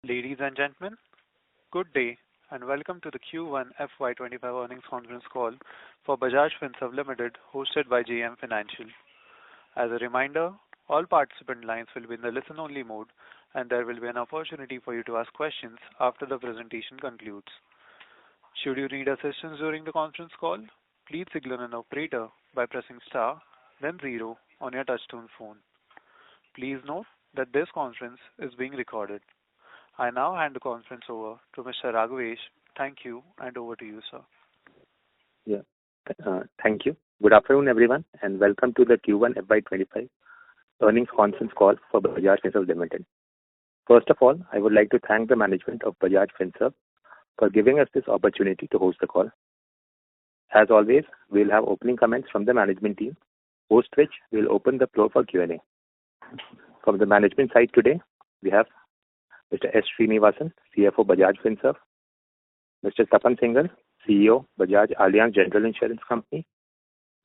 Ladies and gentlemen, good day and welcome to the Q1 FY25 earnings conference call for Bajaj Finserv Limited, hosted by JM Financial. As a reminder, all participant lines will be in the listen-only mode, and there will be an opportunity for you to ask questions after the presentation concludes. Should you need assistance during the conference call, please signal an operator by pressing star, then 0 on your touchtone phone. Please note that this conference is being recorded. I now hand the conference over to Mr. Raghavesh. Thank you, and over to you, sir. Thank you. Good afternoon, everyone, and welcome to the Q1 FY25 earnings conference call for Bajaj Finserv Limited. First of all, I would like to thank the management of Bajaj Finserv for giving us this opportunity to host the call. As always, we'll have opening comments from the management team, post which we'll open the floor for Q&A. From the management side today, we have Mr. S. Srinivasan, CFO Bajaj Finserv, Mr. Tapan Singhal, CEO Bajaj Allianz General Insurance Company,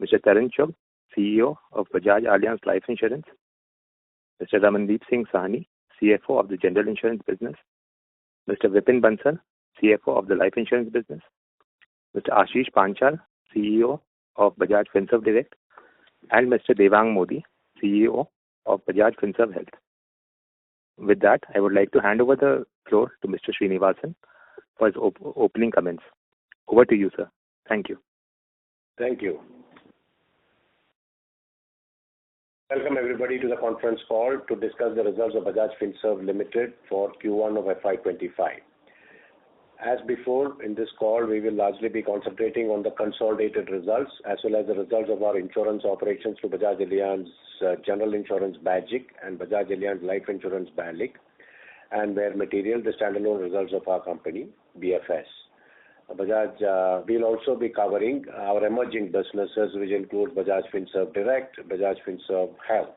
Mr. Tarun Chugh, CEO of Bajaj Allianz Life Insurance, Mr. Ramandeep Singh Sahni, CFO of the General Insurance Business, Mr. Vipin Bansal, CFO of the Life Insurance Business, Mr. Ashish Panchal, CEO of Bajaj Finserv Direct, and Mr. Devang Modi, CEO of Bajaj Finserv Health. With that, I would like to hand over the floor to Mr. Srinivasan for his opening comments. Over to you, sir. Thank you. Thank you. Welcome everybody to the conference call to discuss the results of Bajaj Finserv Limited for Q1 of FY25. As before, in this call, we will largely be concentrating on the consolidated results as well as the results of our insurance operations through Bajaj Allianz General Insurance Bajaj and Bajaj Allianz Life Insurance BALIC, and where material, the standalone results of our company, BFS. Bajaj will also be covering our emerging businesses, which include Bajaj Finserv Direct, Bajaj Finserv Health.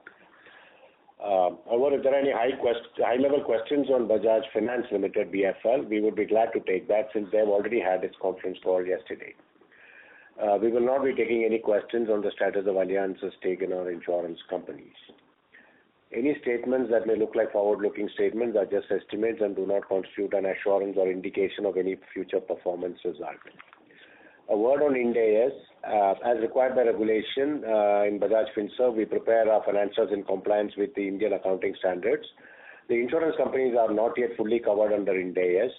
However, if there are any high-level questions on Bajaj Finance Limited, BFL, we would be glad to take that since they have already had its conference call yesterday. We will not be taking any questions on the status of Allianz's stake in our insurance companies. Any statements that may look like forward-looking statements are just estimates and do not constitute an assurance or indication of any future performance result. A word on Ind AS. As required by regulation in Bajaj Finserv, we prepare our financials in compliance with the Indian accounting standards. The insurance companies are not yet fully covered under Ind AS,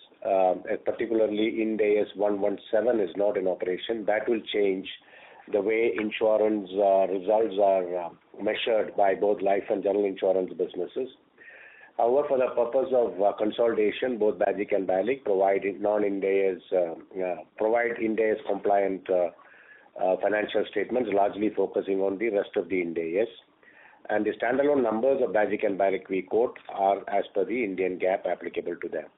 particularly Ind AS 117 is not in operation. That will change the way insurance results are measured by both life and general insurance businesses. However, for the purpose of consolidation, both Bajaj and BALIC provide Ind AS compliant financial statements, largely focusing on the rest of the Ind AS. And the standalone numbers of Bajaj and BALIC we quote are as per the Indian GAAP applicable to them.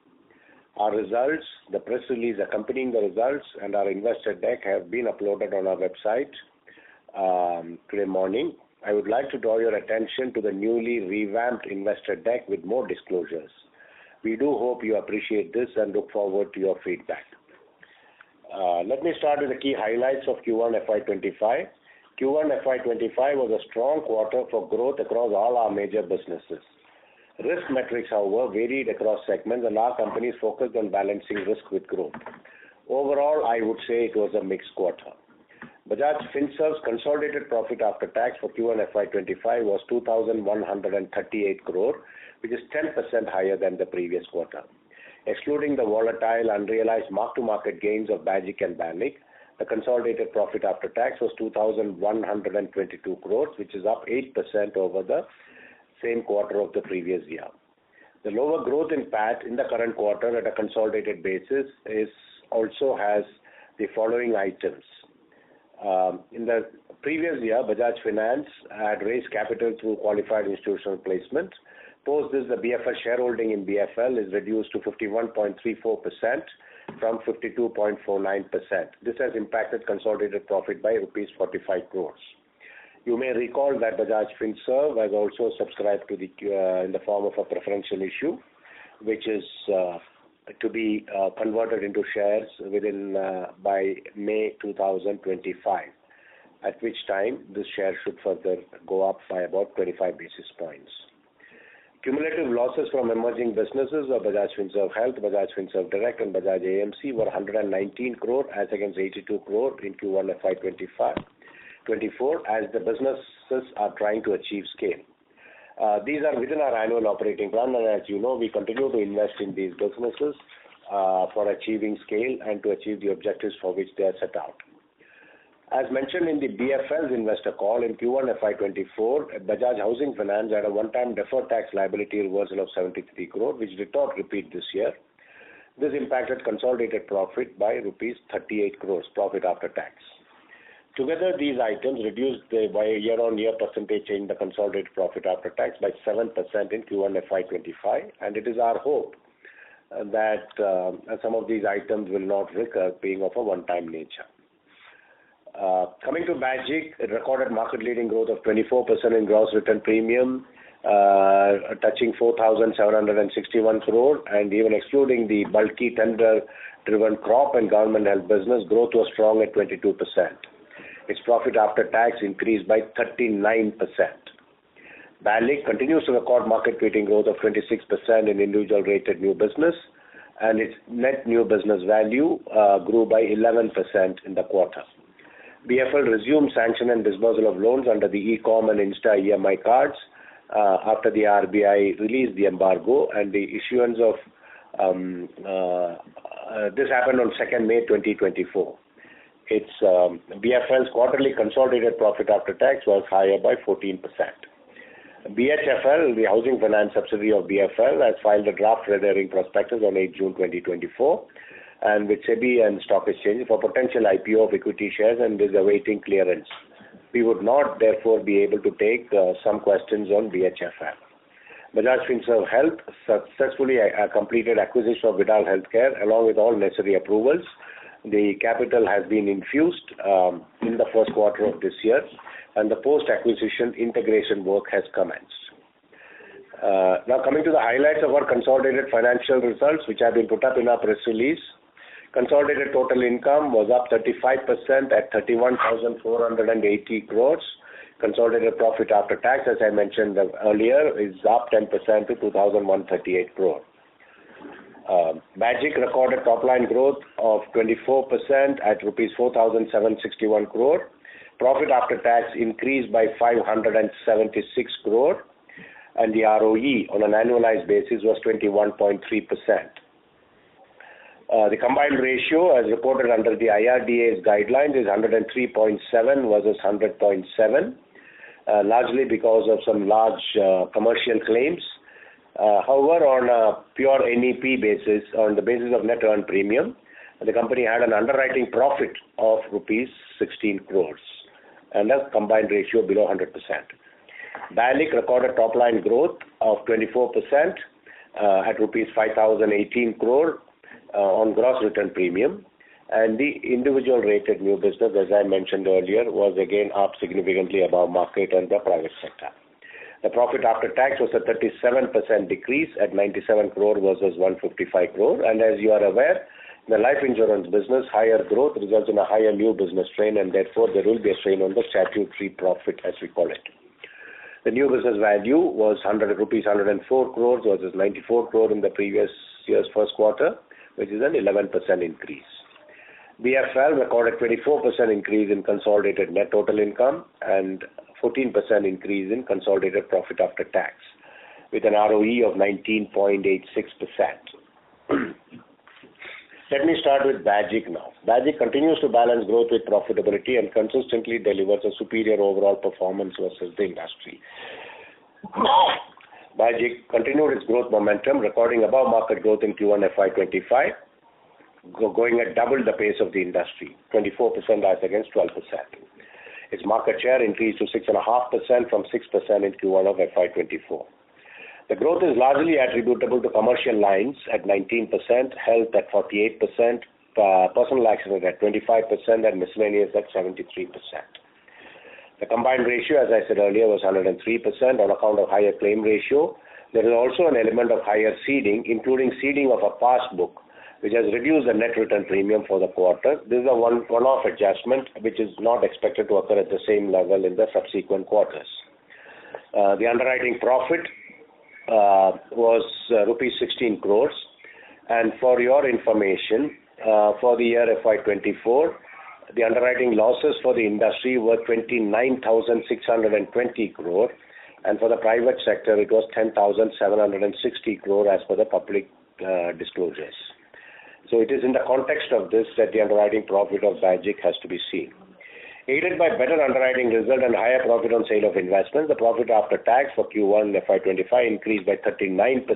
Our results, the press release accompanying the results, and our investor deck have been uploaded on our website today morning. I would like to draw your attention to the newly revamped investor deck with more disclosures. We do hope you appreciate this and look forward to your feedback. Let me start with the key highlights of Q1 FY25. Q1 FY25 was a strong quarter for growth across all our major businesses. Risk metrics, however, varied across segments, and our companies focused on balancing risk with growth. Overall, I would say it was a mixed quarter. Bajaj Finserv's consolidated profit after tax for Q1 FY25 was 2,138 crore, which is 10% higher than the previous quarter. Excluding the volatile unrealized mark-to-market gains of Bajaj and BALIC, the consolidated profit after tax was 2,122 crores, which is up 8% over the same quarter of the previous year. The lower growth in PAT in the current quarter at a consolidated basis also has the following items. In the previous year, Bajaj Finance had raised capital through qualified institutional placement. Post this, the BFL shareholding in BFL is reduced to 51.34% from 52.49%. This has impacted consolidated profit by rupees 45 crores. You may recall that Bajaj Finserv has also subscribed to in the form of a preferential issue, which is to be converted into shares by May 2025, at which time this share should further go up by about 25 basis points. Cumulative losses from emerging businesses of Bajaj Finserv Health, Bajaj Finserv Direct and Bajaj AMC were 119 crore as against 82 crore in Q1 FY24 as the businesses are trying to achieve scale. These are within our annual operating plan, and as you know, we continue to invest in these businesses for achieving scale and to achieve the objectives for which they are set out. As mentioned in the BFL's investor call in Q1 FY24, Bajaj Housing Finance had a one-time deferred tax liability reversal of 73 crore, which did not repeat this year. This impacted consolidated profit by rupees 38 crores, profit after tax. Together, these items reduced by a year-on-year percentage in the consolidated profit after tax by 7% in Q1 FY25, and it is our hope that some of these items will not recur, being of a one-time nature. Coming to Bajaj, it recorded market-leading growth of 24% in gross written premium, touching 4,761 crore, and even excluding the bulky tender-driven crop and government health business, growth was strong at 22%. Its profit after tax increased by 39%. Bajaj continues to record market-leading growth of 26% in individual rated new business, and its net new business value grew by 11% in the quarter. BFL resumed sanction and disbursal of loans under the e-com and Insta EMI cards after the RBI released the embargo, and the issuance of this happened on 2nd May 2024. Its BFL's quarterly consolidated profit after tax was higher by 14%. BHFL, the housing finance subsidiary of BFL, has filed a draft red herring prospectus on 8 June 2024 and with SEBI and stock exchange for potential IPO of equity shares and is awaiting clearance. We would not, therefore, be able to take some questions on BHFL. Bajaj Finserv Health successfully completed acquisition of Vidal Healthcare along with all necessary approvals. The capital has been infused in the first quarter of this year, and the post-acquisition integration work has commenced. Now coming to the highlights of our consolidated financial results, which have been put up in our press release. Consolidated total income was up 35% at 31,480 crores. Consolidated profit after tax, as I mentioned earlier, is up 10% to 2,138 crore. Bajaj recorded top-line growth of 24% at rupees 4,761 crore. Profit after tax increased by 576 crore, and the ROE on an annualized basis was 21.3%. The combined ratio, as reported under the IRDA's guidelines, is 103.7 versus 100.7, largely because of some large commercial claims. However, on a pure NEP basis, on the basis of net earned premium, the company had an underwriting profit of rupees 16 crores and a combined ratio below 100%. Bajaj recorded top-line growth of 24% at rupees 5,018 crore on gross written premium, and the individual rated new business, as I mentioned earlier, was again up significantly above market and the private sector. The profit after tax was a 37% decrease at 97 crore versus 155 crore, and as you are aware, in the life insurance business, higher growth results in a higher new business strain, and therefore there will be a strain on the statutory profit, as we call it. The new business value was rupees 104 crores versus 94 crore in the previous year's first quarter, which is an 11% increase. BFL recorded 24% increase in consolidated net total income and 14% increase in consolidated profit after tax, with an ROE of 19.86%. Let me start with Bajaj now. Bajaj continues to balance growth with profitability and consistently delivers a superior overall performance versus the industry. Bajaj continued its growth momentum, recording above market growth in Q1 FY25, going at double the pace of the industry, 24% as against 12%. Its market share increased to 6.5% from 6% in Q1 of FY24. The growth is largely attributable to commercial lines at 19%, health at 48%, personal accident at 25%, and miscellaneous at 73%. The combined ratio, as I said earlier, was 103% on account of higher claim ratio. There is also an element of higher ceding, including ceding of a past book, which has reduced the net return premium for the quarter. This is a one-off adjustment, which is not expected to occur at the same level in the subsequent quarters. The underwriting profit was rupees 16 crores. And for your information, for the year FY24, the underwriting losses for the industry were 29,620 crore, and for the private sector, it was 10,760 crore as per the public disclosures. So it is in the context of this that the underwriting profit of Bajaj has to be seen. Aided by better underwriting result and higher profit on sale of investments, the profit after tax for Q1 FY25 increased by 39%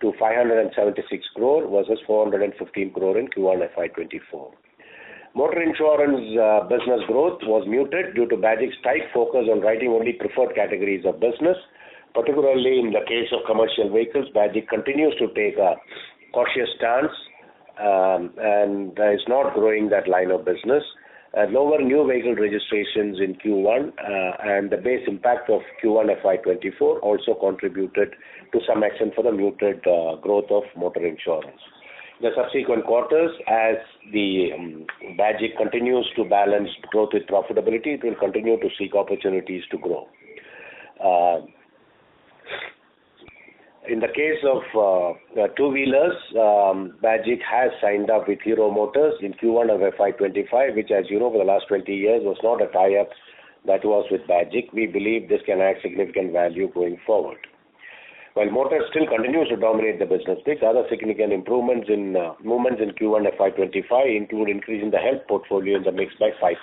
to 576 crore versus 415 crore in Q1 FY24. Motor insurance business growth was muted due to Bajaj's tight focus on writing only preferred categories of business, particularly in the case of commercial vehicles. Bajaj continues to take a cautious stance and is not growing that line of business. Lower new vehicle registrations in Q1 and the base impact of Q1 FY24 also contributed to some extent for the muted growth of motor insurance. The subsequent quarters, as the Bajaj continues to balance growth with profitability, it will continue to seek opportunities to grow. In the case of two-wheelers, Bajaj has signed up with Hero Motors in Q1 of FY25, which, as you know, for the last 20 years was not a tie-up that was with Bajaj. We believe this can add significant value going forward. While Motors still continues to dominate the business mix, other significant movements in Q1 FY25 include increasing the health portfolio in the mix by 5%.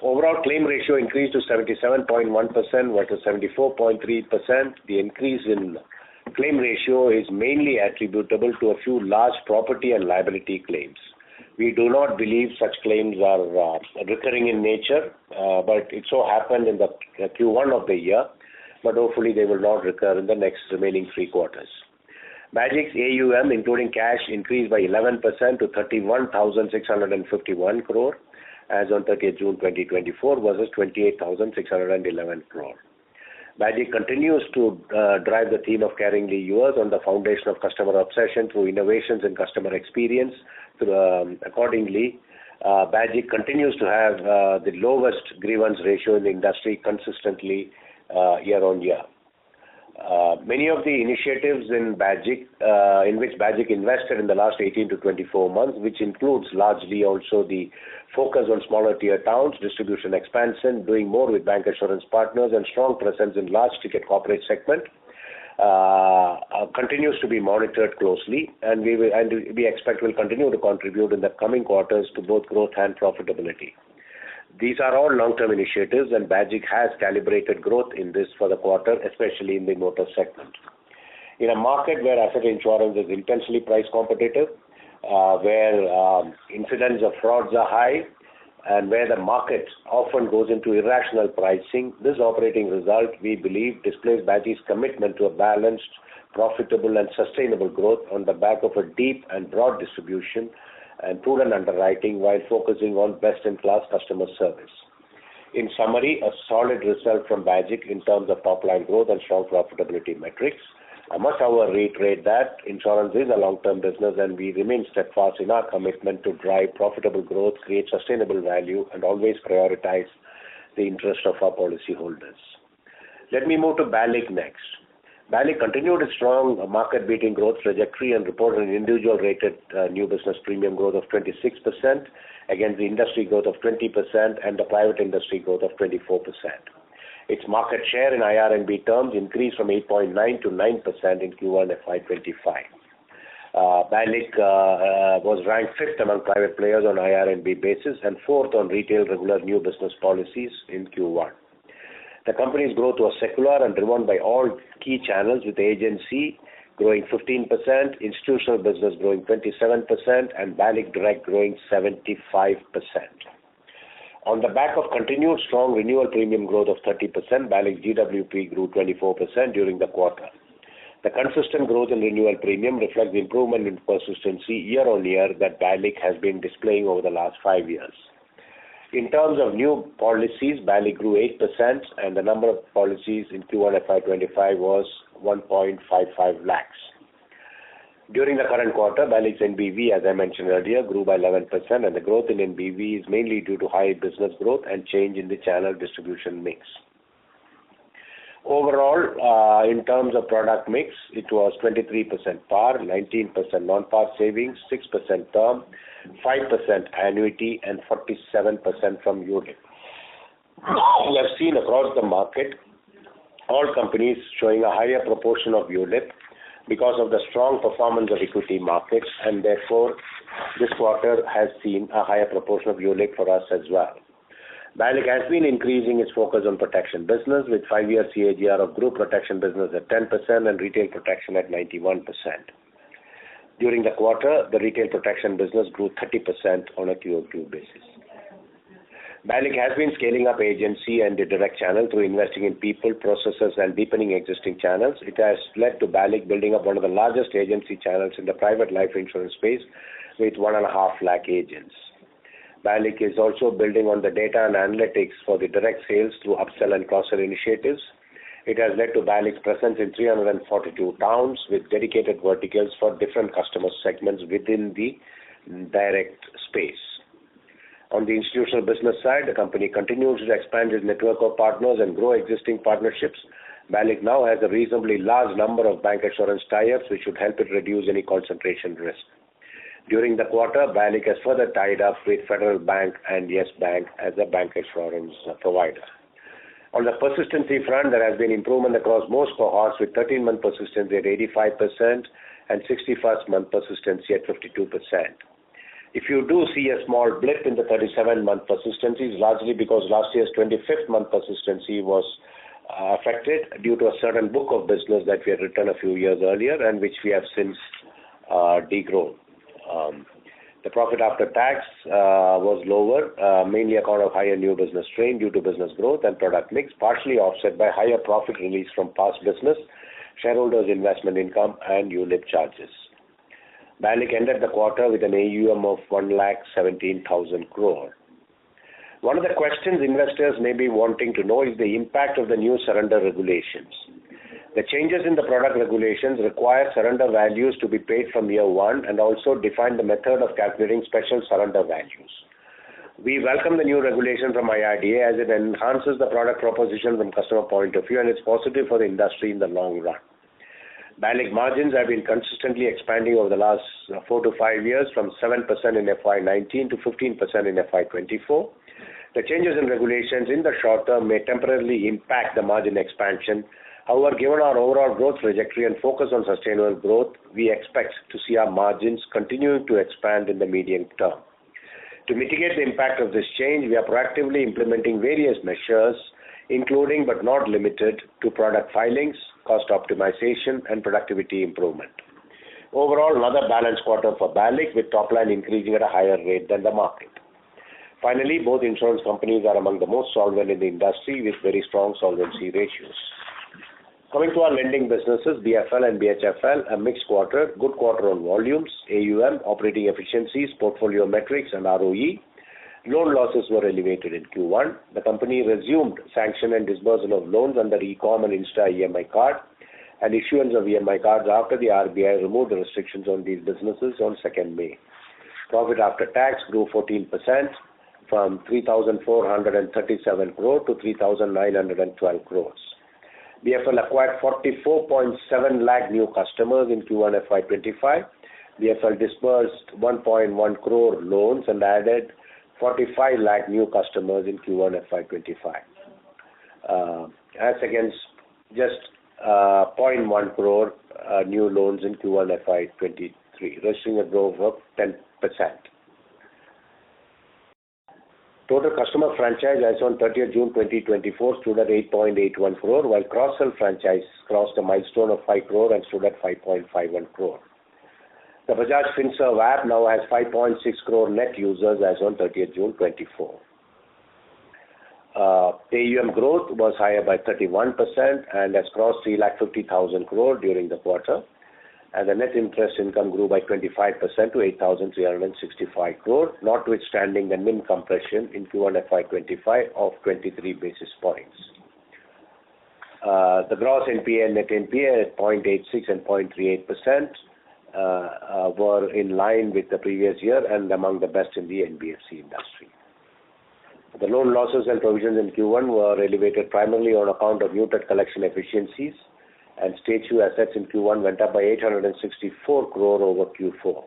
Overall claim ratio increased to 77.1% versus 74.3%. The increase in claim ratio is mainly attributable to a few large property and liability claims. We do not believe such claims are recurring in nature, but it so happened in the Q1 of the year, but hopefully they will not recur in the next remaining 3 quarters. Bajaj's AUM, including cash, increased by 11% to 31,651 crore as on 30th June 2024 versus 28,611 crore. Bajaj continues to drive the theme of caring the viewers on the foundation of customer obsession through innovations in customer experience. Accordingly, Bajaj continues to have the lowest grievance ratio in the industry consistently year on year. Many of the initiatives in which Bajaj invested in the last 18 to 24 months, which includes largely also the focus on smaller tier towns, distribution expansion, doing more with bank assurance partners, and strong presence in large ticket corporate segment, continues to be monitored closely, and we expect will continue to contribute in the coming quarters to both growth and profitability. These are all long-term initiatives, and Bajaj has calibrated growth in this for the quarter, especially in the motor segment. In a market where asset insurance is intensely price competitive, where incidents of frauds are high, and where the market often goes into irrational pricing, this operating result, we believe, displays Bajaj's commitment to a balanced, profitable, and sustainable growth on the back of a deep and broad distribution and prudent underwriting while focusing on best-in-class customer service. In summary, a solid result from Bajaj in terms of top-line growth and strong profitability metrics. I must, however, reiterate that insurance is a long-term business, and we remain steadfast in our commitment to drive profitable growth, create sustainable value, and always prioritize the interest of our policyholders. Let me move to BALIC next. BALIC continued its strong market-beating growth trajectory and reported an individual rated new business premium growth of 26% against the industry growth of 20% and the private industry growth of 24%. Its market share in IRNB terms increased from 8.9 to 9% in Q1 FY25. BALIC was ranked 5th among private players on IRNB basis and 4th on retail regular new business policies in Q1. The company's growth was secular and driven by all key channels, with agency growing 15%, institutional business growing 27%, and BALIC Direct growing 75%. On the back of continued strong renewal premium growth of 30%, BALIC GWP grew 24% during the quarter. The consistent growth in renewal premium reflects the improvement in persistency year on year that BALIC has been displaying over the last 5 years. In terms of new policies, BALIC grew 8%, and the number of policies in Q1 FY25 was 1.55 lakhs. During the current quarter, BALIC's NBV, as I mentioned earlier, grew by 11%, and the growth in NBV is mainly due to high business growth and change in the channel distribution mix. Overall, in terms of product mix, it was 23% par, 19% non-par savings, 6% term, 5% annuity, and 47% from ULIP. We have seen across the market all companies showing a higher proportion of ULIP because of the strong performance of equity markets, and therefore this quarter has seen a higher proportion of ULIP for us as well. BALIC has been increasing its focus on protection business with 5-year CAGR of group protection business at 10% and retail protection at 91%. During the quarter, the retail protection business grew 30% on a QOQ basis. BALIC has been scaling up agency and the direct channel through investing in people, processes, and deepening existing channels. It has led to BALIC building up one of the largest agency channels in the private life insurance space with 1.5 lakh agents. BALIC is also building on the data and analytics for the direct sales through upsell and cross-sell initiatives. It has led to BALIC's presence in 342 towns with dedicated verticals for different customer segments within the direct space. On the institutional business side, the company continues to expand its network of partners and grow existing partnerships. BALIC now has a reasonably large number of bank assurance tie-ups, which should help it reduce any concentration risk. During the quarter, BALIC has further tied up with Federal Bank and Yes Bank as a bank assurance provider. On the persistency front, there has been improvement across most cohorts with 13-month persistency at 85% and 61st-month persistency at 52%. If you do see a small blip in the 37-month persistency, it's largely because last year's 25th-month persistency was affected due to a certain book of business that we had written a few years earlier and which we have since degrown. The profit after tax was lower, mainly account of higher new business strain due to business growth and product mix, partially offset by higher profit release from past business, shareholders' investment income, and ULIP charges. BALIC ended the quarter with an AUM of 1,17,000 crore. One of the questions investors may be wanting to know is the impact of the new surrender regulations. The changes in the product regulations require surrender values to be paid from year one and also define the method of calculating special surrender values. We welcome the new regulation from IRDA as it enhances the product proposition from customer point of view and it's positive for the industry in the long run. BALIC margins have been consistently expanding over the last 4 to 5 years from 7% in FY19 to 15% in FY24. The changes in regulations in the short term may temporarily impact the margin expansion. However, given our overall growth trajectory and focus on sustainable growth, we expect to see our margins continuing to expand in the medium term. To mitigate the impact of this change, we are proactively implementing various measures, including but not limited to product filings, cost optimization, and productivity improvement. Overall, another balanced quarter for BALIC with top line increasing at a higher rate than the market. Finally, both insurance companies are among the most solvent in the industry with very strong solvency ratios. Coming to our lending businesses, BFL and BHFL, a mixed quarter, good quarter on volumes, AUM, operating efficiencies, portfolio metrics, and ROE. Loan losses were elevated in Q1. The company resumed sanction and disbursal of loans under e-com and Insta EMI card and issuance of EMI cards after the RBI removed the restrictions on these businesses on 2nd May. Profit after tax grew 14% from 3,437 crore to 3,912 crores. BFL acquired 44.7 lakh new customers in Q1 FY25. BFL disbursed 1.1 crore loans and added 45 lakh new customers in Q1 FY25. As against just 0.1 crore new loans in Q1 FY23, registering a growth of 10%. Total customer franchise as on 30th June 2024 stood at 8.81 crore, while cross-sell franchise crossed a milestone of 5 crore and stood at 5.51 crore. The Bajaj FinServe app now has 5.6 crore net users as on 30th June 2024. AUM growth was higher by 31% and has crossed 3,50,000 crore during the quarter. And the net interest income grew by 25% to 8,365 crore, notwithstanding the NIM compression in Q1 FY25 of 23 basis points. The gross NPA and net NPA at 0.86 and 0.38% were in line with the previous year and among the best in the NBFC industry. The loan losses and provisions in Q1 were elevated primarily on account of muted collection efficiencies, and stage 2 assets in Q1 went up by 864 crore over Q4.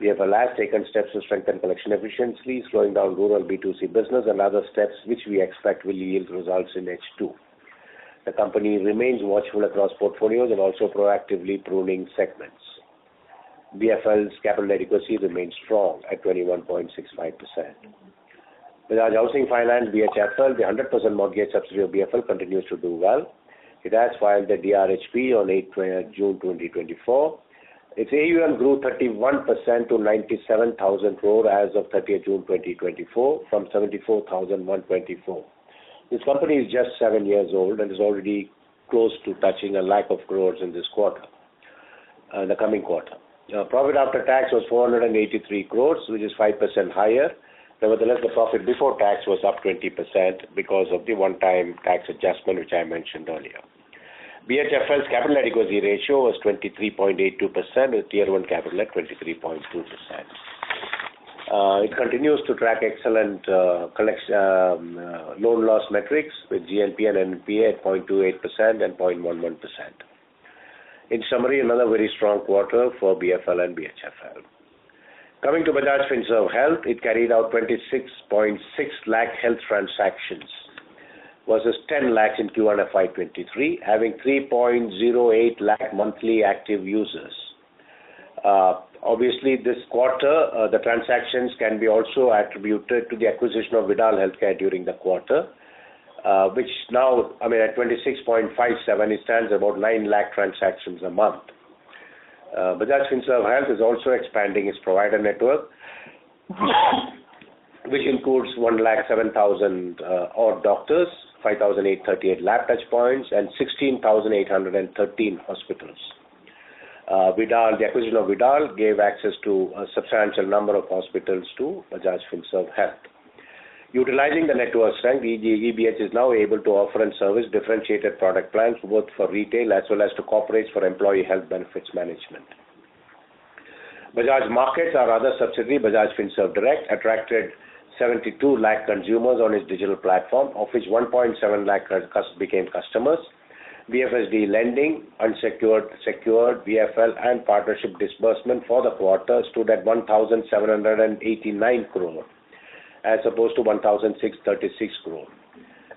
BFL has taken steps to strengthen collection efficiency, slowing down rural B2C business and other steps which we expect will yield results in H2. The company remains watchful across portfolios and also proactively pruning segments. BFL's capital adequacy remains strong at 21.65%. Bajaj Housing Finance, BHFL, the 100% mortgage subsidiary of BFL, continues to do well. It has filed the DRHP on 8 June 2024. Its AUM grew 31% to 97,000 crore as of 30th June 2024 from 74,124. This company is just 7 years old and is already close to touching a lakh of crores in this quarter, the coming quarter. Profit after tax was 483 crores, which is 5% higher. Nevertheless, the profit before tax was up 20% because of the one-time tax adjustment which I mentioned earlier. BHFL's capital adequacy ratio was 23.82% with Tier 1 capital at 23.2%. It continues to track excellent loan loss metrics with GNP and NPA at 0.28% and 0.11%. In summary, another very strong quarter for BFL and BHFL. Coming to Bajaj Finserv Health, it carried out 26.6 lakh health transactions versus 10 lakhs in Q1 FY23, having 3.08 lakh monthly active users. Obviously, this quarter, the transactions can be also attributed to the acquisition of Vidal Healthcare during the quarter, which now, at 26.57, it stands about 9 lakh transactions a month. Bajaj Finserv Health is also expanding its provider network, which includes 107,000 odd doctors, 5,838 lab touch points, and 16,813 hospitals. The acquisition of Vidal gave access to a substantial number of hospitals to Bajaj Finserv Health. Utilizing the network strength, EBH is now able to offer and service differentiated product plans both for retail as well as to corporates for employee health benefits management. Bajaj Markets, our other subsidiary, Bajaj Finserv Direct, attracted 72 lakh consumers on its digital platform, of which 1.7 lakh became customers. BFSD lending, unsecured, secured, BFL and partnership disbursement for the quarter stood at 1,789 crore as opposed to 1,636 crore.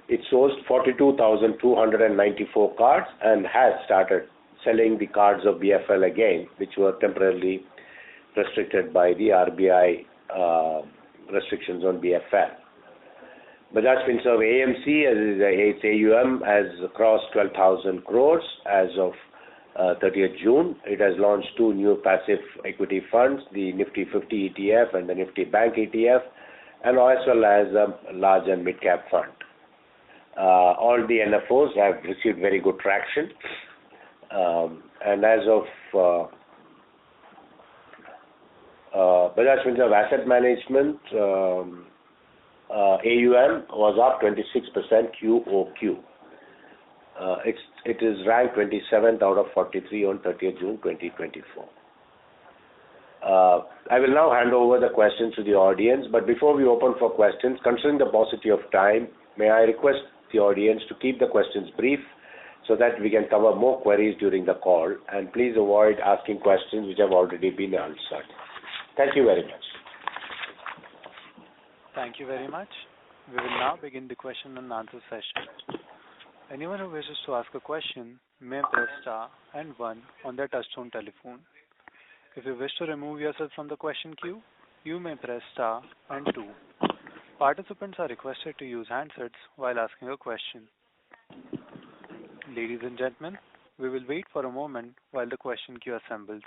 It sourced 42,294 cards and has started selling the cards of BFL again, which were temporarily restricted by the RBI restrictions on BFL. Bajaj Finserv AMC, its AUM has crossed 12,000 crores as of 30th June. It has launched 2 new passive equity funds, the Nifty 50 ETF and the Nifty Bank ETF, and as well as a large and mid-cap fund. All the NFOs have received very good traction. And as of Bajaj Finserv Asset Management, AUM was up 26% QOQ. It is ranked 27th out of 43 on 30th June 2024. I will now hand over the questions to the audience, but before we open for questions, considering the paucity of time, may I request the audience to keep the questions brief so that we can cover more queries during the call, and please avoid asking questions which have already been answered. Thank you very much. Thank you very much. We will now begin the question and answer session. Anyone who wishes to ask a question may press star and 1 on their touchtone telephone. If you wish to remove yourself from the question queue, you may press star and 2. Participants are requested to use handsets while asking a question. Ladies and gentlemen, we will wait for a moment while the question queue assembles.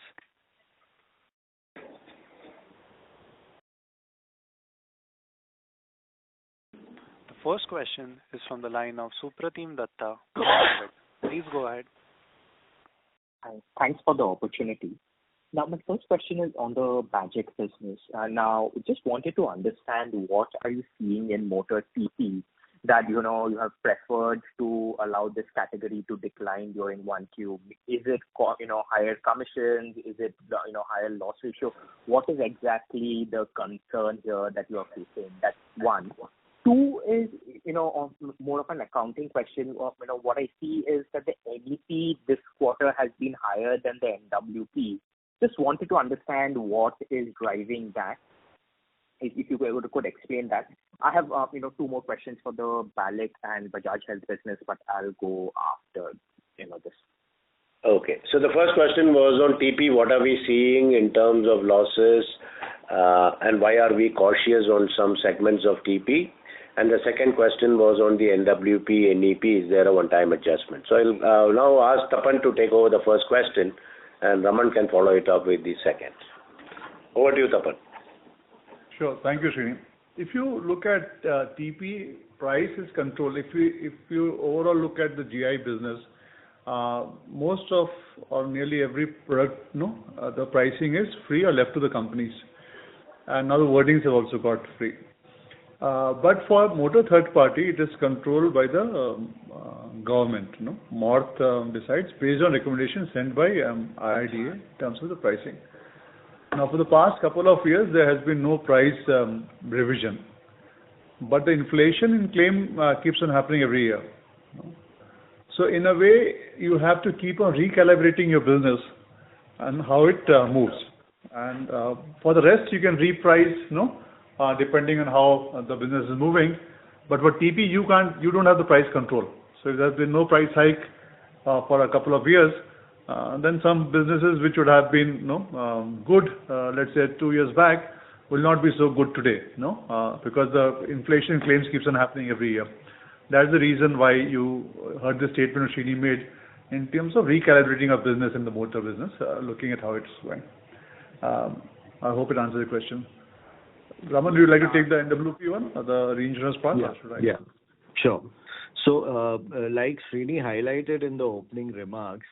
The first question is from the line of Supratim Datta. Please go ahead. Thanks for the opportunity. Now, my first question is on the Bajaj business. Now, just wanted to understand what are you seeing in motor TP that, you have preferred to allow this category to decline during 1Q. Is it, higher commissions? Is it, higher loss ratio? What is exactly the concern here that you are facing? That's one. Two is, more of an accounting question. What I see is that the NEP this quarter has been higher than the NWP. Just wanted to understand what is driving that. If you could explain that. I have, two more questions for the BALIC and Bajaj Health business, but I'll go after, this. Okay. So the first question was on TP. What are we seeing in terms of losses, and why are we cautious on some segments of TP? And the second question was on the NWP, NEP, is there a one-time adjustment? So I'll now ask Tapan to take over the first question, and Raman can follow it up with the second. Over to you, Tapan. Sure. Thank you, Srini. If you look at TP, price is controlled. If you overall look at the GI business, most of or nearly every product, the pricing is free or left to the companies. And now the wordings have also got free. But for motor third party, it is controlled by the government. MORTH decides based on recommendations sent by IRDA in terms of the pricing. Now, for the past couple of years, there has been no price revision. But the inflation in claim keeps on happening every year. So in a way, you have to keep on recalibrating your business and how it moves. And for the rest, you can reprice, depending on how the business is moving. But for TP, you don't have the price control. So if there's been no price hike for a couple of years, then some businesses which would have been good, let's say 2 years back, will not be so good today, because the inflation claims keeps on happening every year. That's the reason why you heard the statement Srini made in terms of recalibrating our business in the motor business, looking at how it's going. I hope it answers the question. Raman, would you like to take the NWP one, or the reinsurance part? Yeah, sure. So, like Srini highlighted in the opening remarks,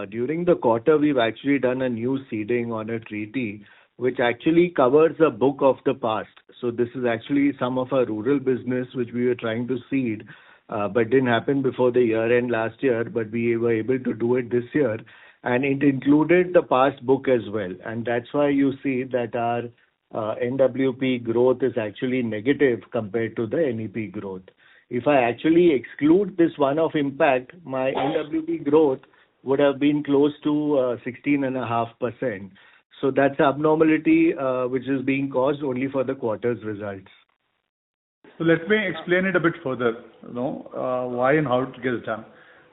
during the quarter, we've actually done a new ceding on a treaty, which actually covers a book of the past. So this is actually some of our rural business, which we were trying to cede, but didn't happen before the year end last year, but we were able to do it this year. And it included the past book as well. And that's why you see that our NWP growth is actually negative compared to the NEP growth. If I actually exclude this one-off impact, my NWP growth would have been close to 16.5%. So that's abnormality which is being caused only for the quarter's results. So let me explain it a bit further, why and how to get it done.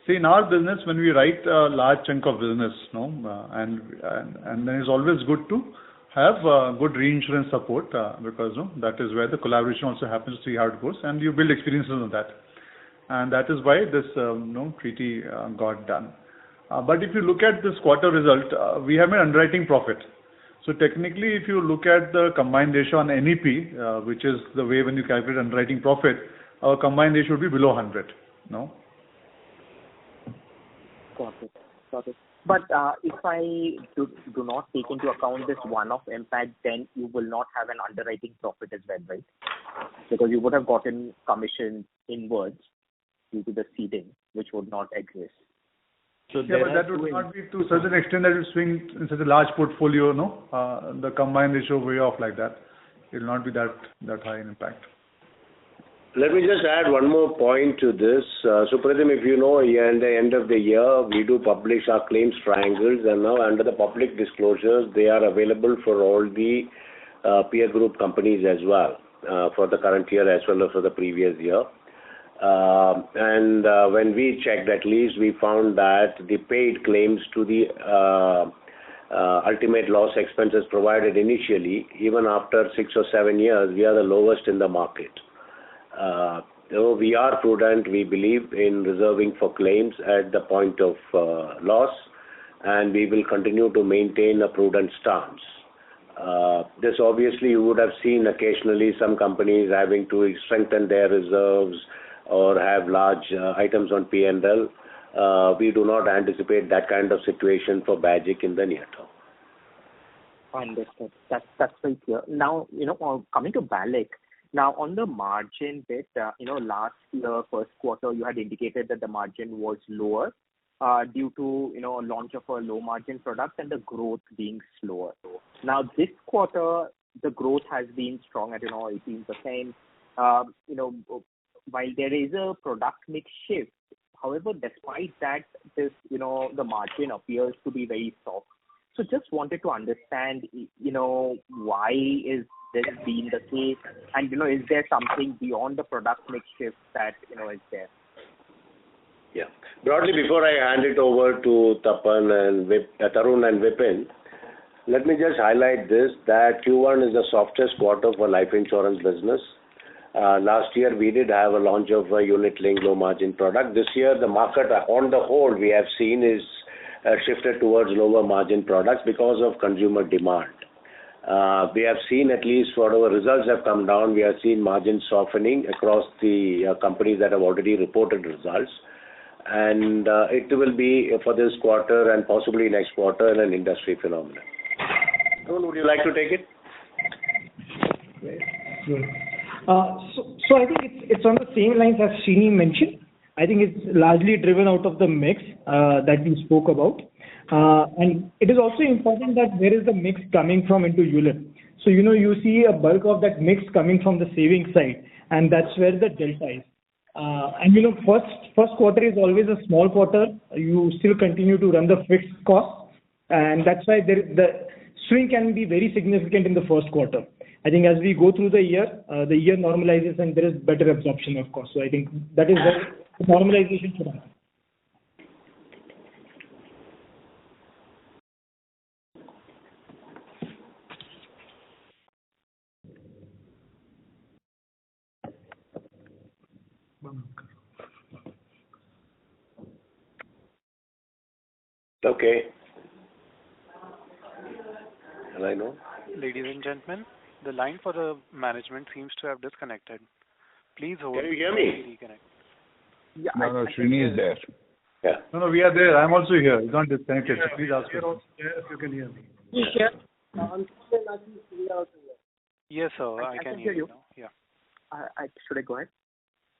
See, in our business, when we write a large chunk of business, and then it's always good to have good reinsurance support because that is where the collaboration also happens to see how it goes, and you build experiences on that. And that is why this treaty got done. But if you look at this quarter result, we have an underwriting profit. So technically, if you look at the combined ratio on NEP, which is the way when you calculate underwriting profit, our combined ratio would be below 100. Got it. But if I do not take into account this one-off impact, then you will not have an underwriting profit as well, right? Because you would have gotten commission inwards due to the ceding, which would not exist. So yeah, but that would not be to a certain extent that you swing in such a large portfolio, the combined ratio way off like that. It will not be that high in impact. Let me just add one more point to this. So, Pratham, if you know, at the end of the year, we do publish our claims triangles, and now under the public disclosures, they are available for all the peer group companies as well, for the current year as well as for the previous year. And when we checked, at least, we found that the paid claims to the ultimate loss expenses provided initially, even after 6 or 7 years, we are the lowest in the market. We are prudent, we believe, in reserving for claims at the point of loss, and we will continue to maintain a prudent stance. This obviously you would have seen occasionally some companies having to strengthen their reserves or have large items on P&L. We do not anticipate that kind of situation for Bajaj in the near term. Understood. That's very clear. Now, coming to BALIC, now on the margin bit, last year, first quarter, you had indicated that the margin was lower due to, launch of a low margin product and the growth being slower. Now, this quarter, the growth has been strong at, 18%. while there is a product mix shift, however, despite that, the margin appears to be very soft. So just wanted to understand, why is this being the case? And, is there something beyond the product mix shift that, is there? Yeah. Broadly, before I hand it over to Tarun and Vipin, let me just highlight this, that Q1 is the softest quarter for life insurance business. Last year, we did have a launch of a unit-linked low-margin product. This year, the market on the whole, we have seen is shifted towards lower-margin products because of consumer demand. We have seen, at least whatever results have come down, we have seen margins softening across the companies that have already reported results. And it will be for this quarter and possibly next quarter an industry phenomenon. Tarun, would you like to take it? Sure. So I think it's on the same lines as Srini mentioned. I think it's largely driven out of the mix that we spoke about. And it is also important that where is the mix coming from into ULIP. So, you see a bulk of that mix coming from the savings side, and that's where the delta is. And first quarter is always a small quarter. You still continue to run the fixed costs, and that's why the swing can be very significant in the first quarter. I think as we go through the year normalizes and there is better absorption of cost. So I think that is where the normalization should happen. Okay. Shall I know? Ladies and gentlemen, the line for the management seems to have disconnected. Please hold. Can you hear me? Reconnect. Yeah, No, Srini is there. Yeah. No, we are there. I'm also here. It's not disconnected. So please ask questions. If you can hear me. Yes, sir. I can hear you now. Yeah. Should I go ahead?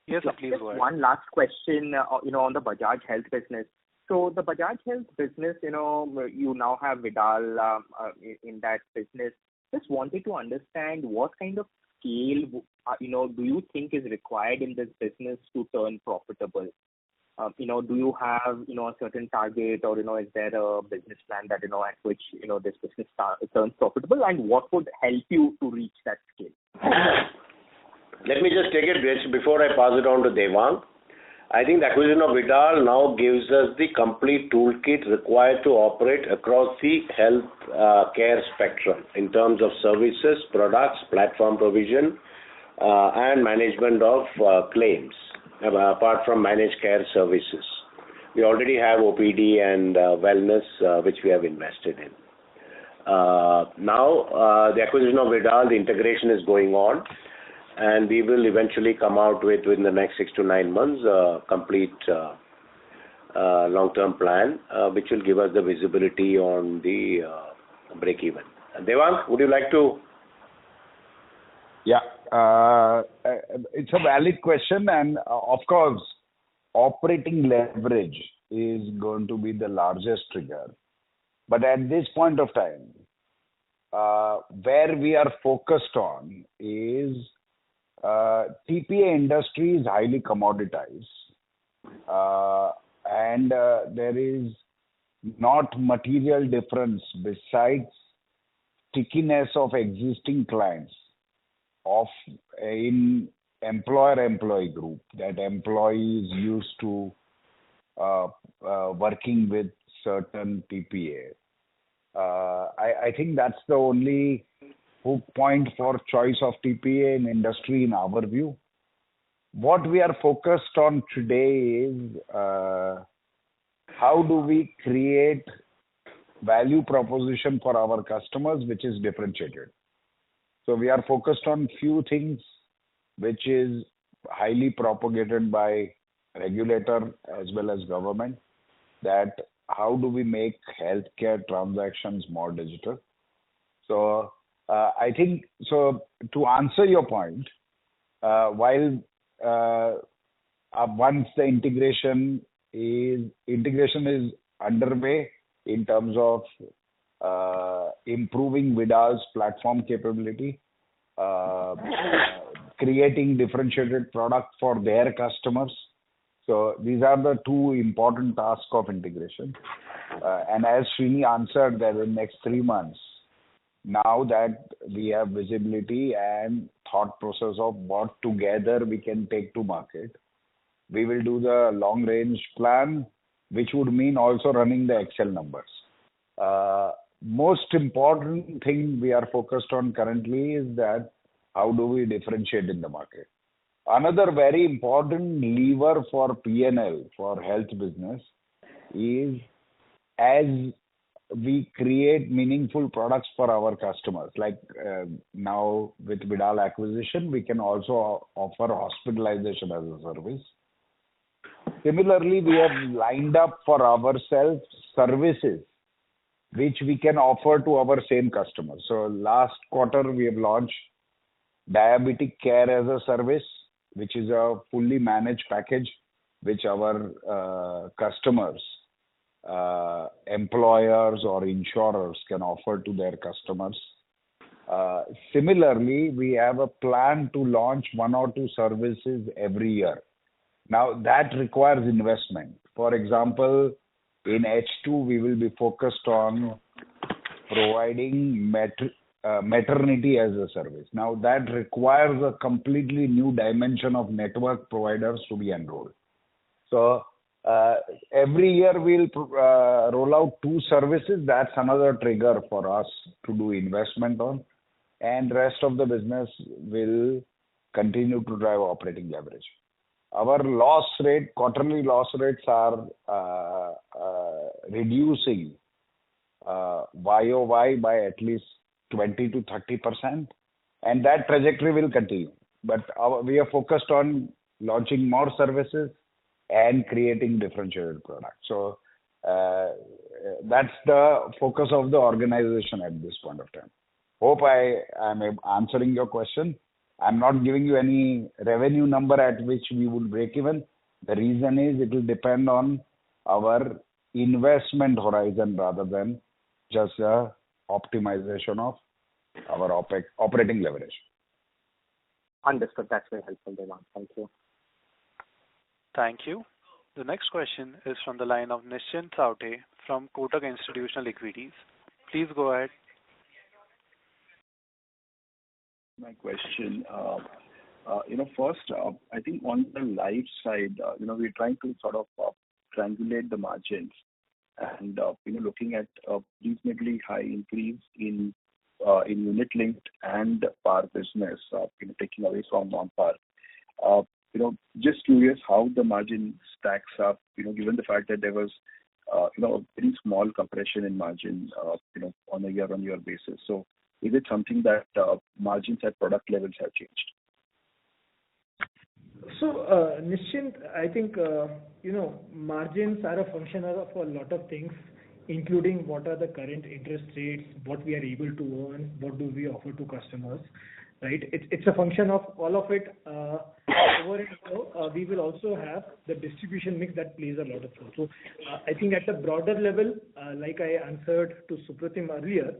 Yes, sir. Please go ahead. One last question, on the Bajaj Health business. So the Bajaj Health business, you now have Vidal in that business. Just wanted to understand what kind of scale, do you think is required in this business to turn profitable? Do you have, a certain target, or, is there a business plan that, at which, this business turns profitable, and what would help you to reach that scale? Let me just take it before I pass it on to Devang. I think the acquisition of Vidal now gives us the complete toolkit required to operate across the health care spectrum in terms of services, products, platform provision, and management of claims, apart from managed care services. We already have OPD and wellness, which we have invested in. Now, the acquisition of Vidal, the integration is going on, and we will eventually come out within the next 6 to 9 months, complete long-term plan, which will give us the visibility on the break-even. Devang, would you like to? Yeah, it's a valid question, and of course, operating leverage is going to be the largest trigger. But at this point of time, where we are focused on is TPA industry is highly commoditized, and there is not material difference besides stickiness of existing clients in employer-employee group, that employees used to working with certain TPA. I think that's the only point for choice of TPA in industry in our view. What we are focused on today is how do we create value proposition for our customers which is differentiated. So we are focused on few things which is highly propagated by regulator as well as government, that how do we make healthcare transactions more digital. So I think, so to answer your point, while once the integration is underway in terms of creating differentiated product for their customers. So these are the two important tasks of integration. And as Srini answered, that in next 3 months, now that we have visibility and thought process of what together we can take to market, we will do the long range plan, which would mean also running the Excel numbers. Most important thing we are focused on currently is that how do we differentiate in the market? Another very important lever for P&L, for health business, is as we create meaningful products for our customers. Like, now with Vidal acquisition, we can also offer hospitalization as a service. Similarly, we have lined up for ourselves services which we can offer to our same customers. So last quarter, we have launched diabetic care as a service, which is a fully managed package, which our customers, employers or insurers can offer to their customers. Similarly, we have a plan to launch 1 or 2 services every year. Now, that requires investment. For example, in H2, we will be focused on providing maternity as a service. Now, that requires a completely new dimension of network providers to be enrolled. So, every year we'll roll out 2 services. That's another trigger for us to do investment on, and rest of the business will continue to drive operating leverage. Our loss rate, quarterly loss rates are reducing YOY by at least 20-30%, and that trajectory will continue. But we are focused on launching more services and creating differentiated products. So, that's the focus of the organization at this point of time. Hope I am answering your question. I'm not giving you any revenue number at which we will break even. The reason is it will depend on our investment horizon rather than just a optimization of our operating leverage. Understood. That's very helpful, Devang. Thank you. Thank you. The next question is from the line of Nischint Chawathe from Kotak Institutional Equities. Please go ahead. My question, first, I think on the life side, we're trying to sort of triangulate the margins and, looking at a reasonably high increase in unit linked and par business, taking away from non-par. Just curious how the margin stacks up, given the fact that there was, a very small compression in margin, on a year-on-year basis. So is it something that margins at product levels have changed? So, Nischint, I think, margins are a function of a lot of things, including what are the current interest rates, what we are able to earn, what do we offer to customers, right? It's a function of all of it. Over and above, we will also have the distribution mix that plays a lot of role. So, I think at a broader level, like I answered to Supratim earlier,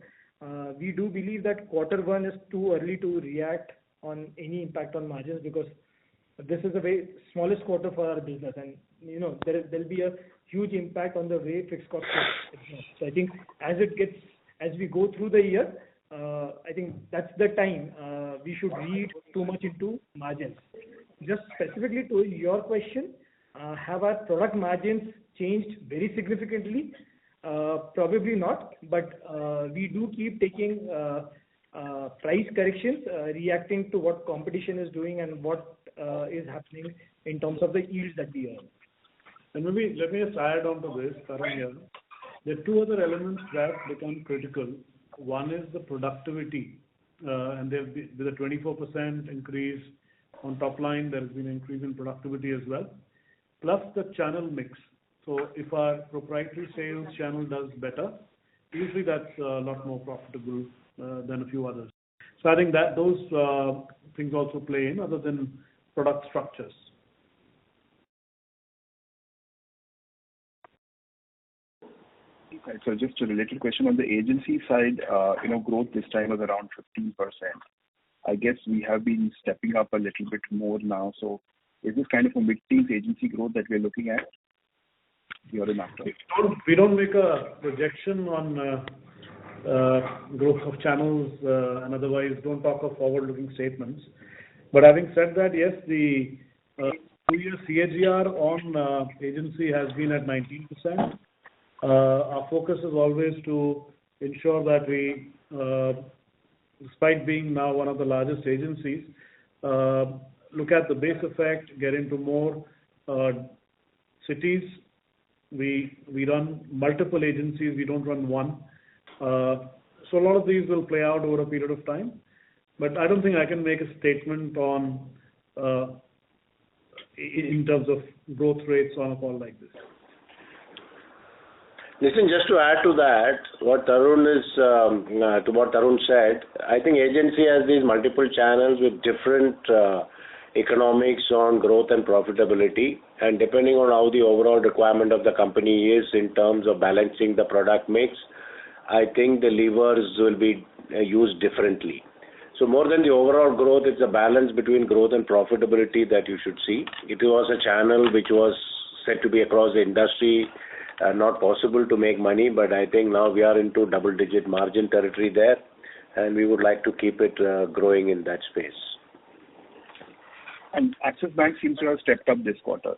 we do believe that Q1 is too early to react on any impact on margins, because this is the very smallest quarter for our business, and there'll be a huge impact on the way fixed costs. So I think as we go through the year, I think that's the time we should read too much into margins. Just specifically to your question, have our product margins changed very significantly? Probably not, but we do keep taking price corrections, reacting to what competition is doing and what is happening in terms of the yields that we earn. And maybe let me just add on to this, Karan here. There are 2 other elements that become critical. One is the productivity, and with a 24% increase on top line, there has been an increase in productivity as well, plus the channel mix. So if our proprietary sales channel does better, usually that's a lot more profitable than a few others. So I think that those things also play in, other than product structures. Okay, so just a related question on the agency side, growth this time was around 15%. I guess we have been stepping up a little bit more now. So is this kind of a mid-teens agency growth that we're looking at year and after? We don't make a projection on growth of channels and otherwise don't talk of forward-looking statements. But having said that, yes, the 2-year CAGR on agency has been at 19%. Our focus is always to ensure that we, despite being now one of the largest agencies, look at the base effect, get into more cities. We run multiple agencies, we don't run one. So a lot of these will play out over a period of time. But I don't think I can make a statement on in terms of growth rates on a call like this. Listen, just to add to that, what Tarun said, I think agency has these multiple channels with different economics on growth and profitability, and depending on how the overall requirement of the company is in terms of balancing the product mix, I think the levers will be used differently. So more than the overall growth, it's a balance between growth and profitability that you should see. It was a channel which was said to be across the industry, not possible to make money, but I think now we are into double-digit margin territory there, and we would like to keep it growing in that space. And Axis Bank seems to have stepped up this quarter.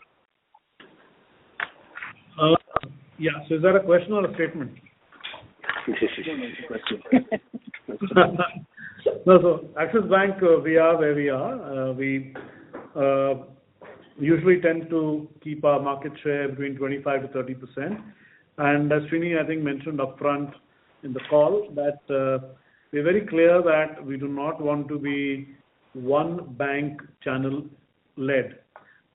Yeah, so is that a question or a statement? No, it's a question. No, so Axis Bank, we are where we are. We usually tend to keep our market share between 25 to 30%. And as Srini, I think, mentioned upfront in the call, that we're very clear that we do not want to be one bank channel led,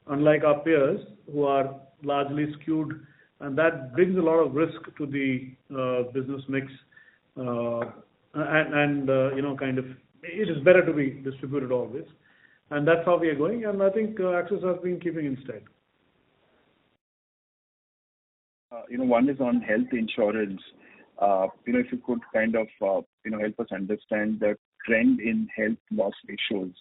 unlike our peers who are largely skewed, and that brings a lot of risk to the business mix. Kind of, it is better to be distributed always. And that's how we are going, and I think Axis has been keeping in stead. One is on health insurance. If you could kind of, help us understand the trend in health loss ratios.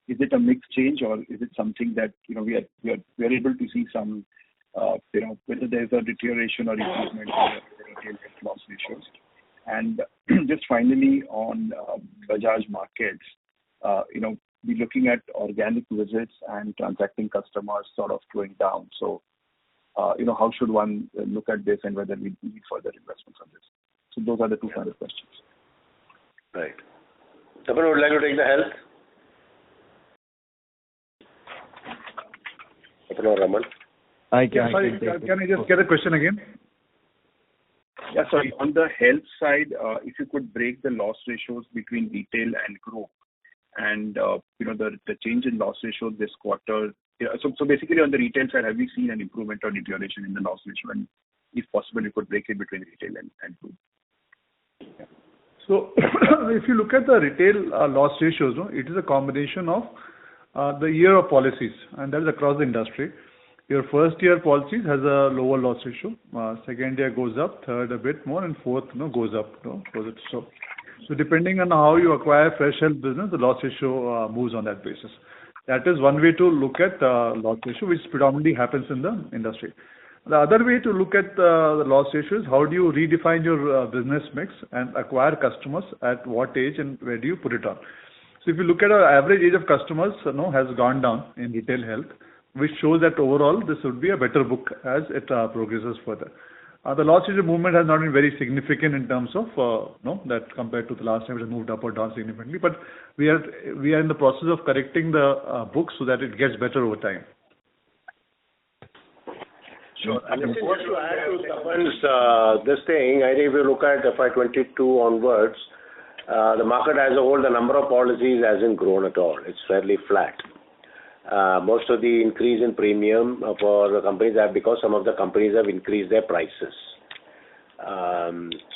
Is it a mixed change, or is it something that, we are able to see some, whether there's a deterioration or improvement in the retail health loss ratios? And just finally on Bajaj Markets, we're looking at organic visits and transacting customers sort of going down. So, how should one look at this and whether we need further investments on this? So those are the two final questions. Right. Tapan, would like to take the health? Tapan or Raman? Sorry, can I just get a question again? Yeah, sorry. On the health side, if you could break the loss ratios between retail and group, and the change in loss ratio this quarter. So basically on the retail side, have we seen an improvement or deterioration in the loss ratio? And if possible, you could break it between retail and group. Yeah. So if you look at the retail loss ratios, it is a combination of the year of policies, and that is across the industry. Your first year policies has a lower loss ratio. Second year goes up, third a bit more, and fourth goes up. So depending on how you acquire fresh health business, the loss ratio moves on that basis. That is one way to look at the loss ratio, which predominantly happens in the industry. The other way to look at the loss ratio is how do you redefine your business mix and acquire customers at what age and where do you put it on. So if you look at our average age of customers, has gone down in retail health, which shows that overall this would be a better book as it progresses further. The loss ratio movement has not been very significant in terms of that compared to the last time it has moved up or down significantly. But we are in the process of correcting the book so that it gets better over time. Sure. And just to add to Tapan's this thing, I think if you look at FY22 onwards, the market as a whole, the number of policies hasn't grown at all. It's fairly flat. Most of the increase in premium for the companies are because some of the companies have increased their prices.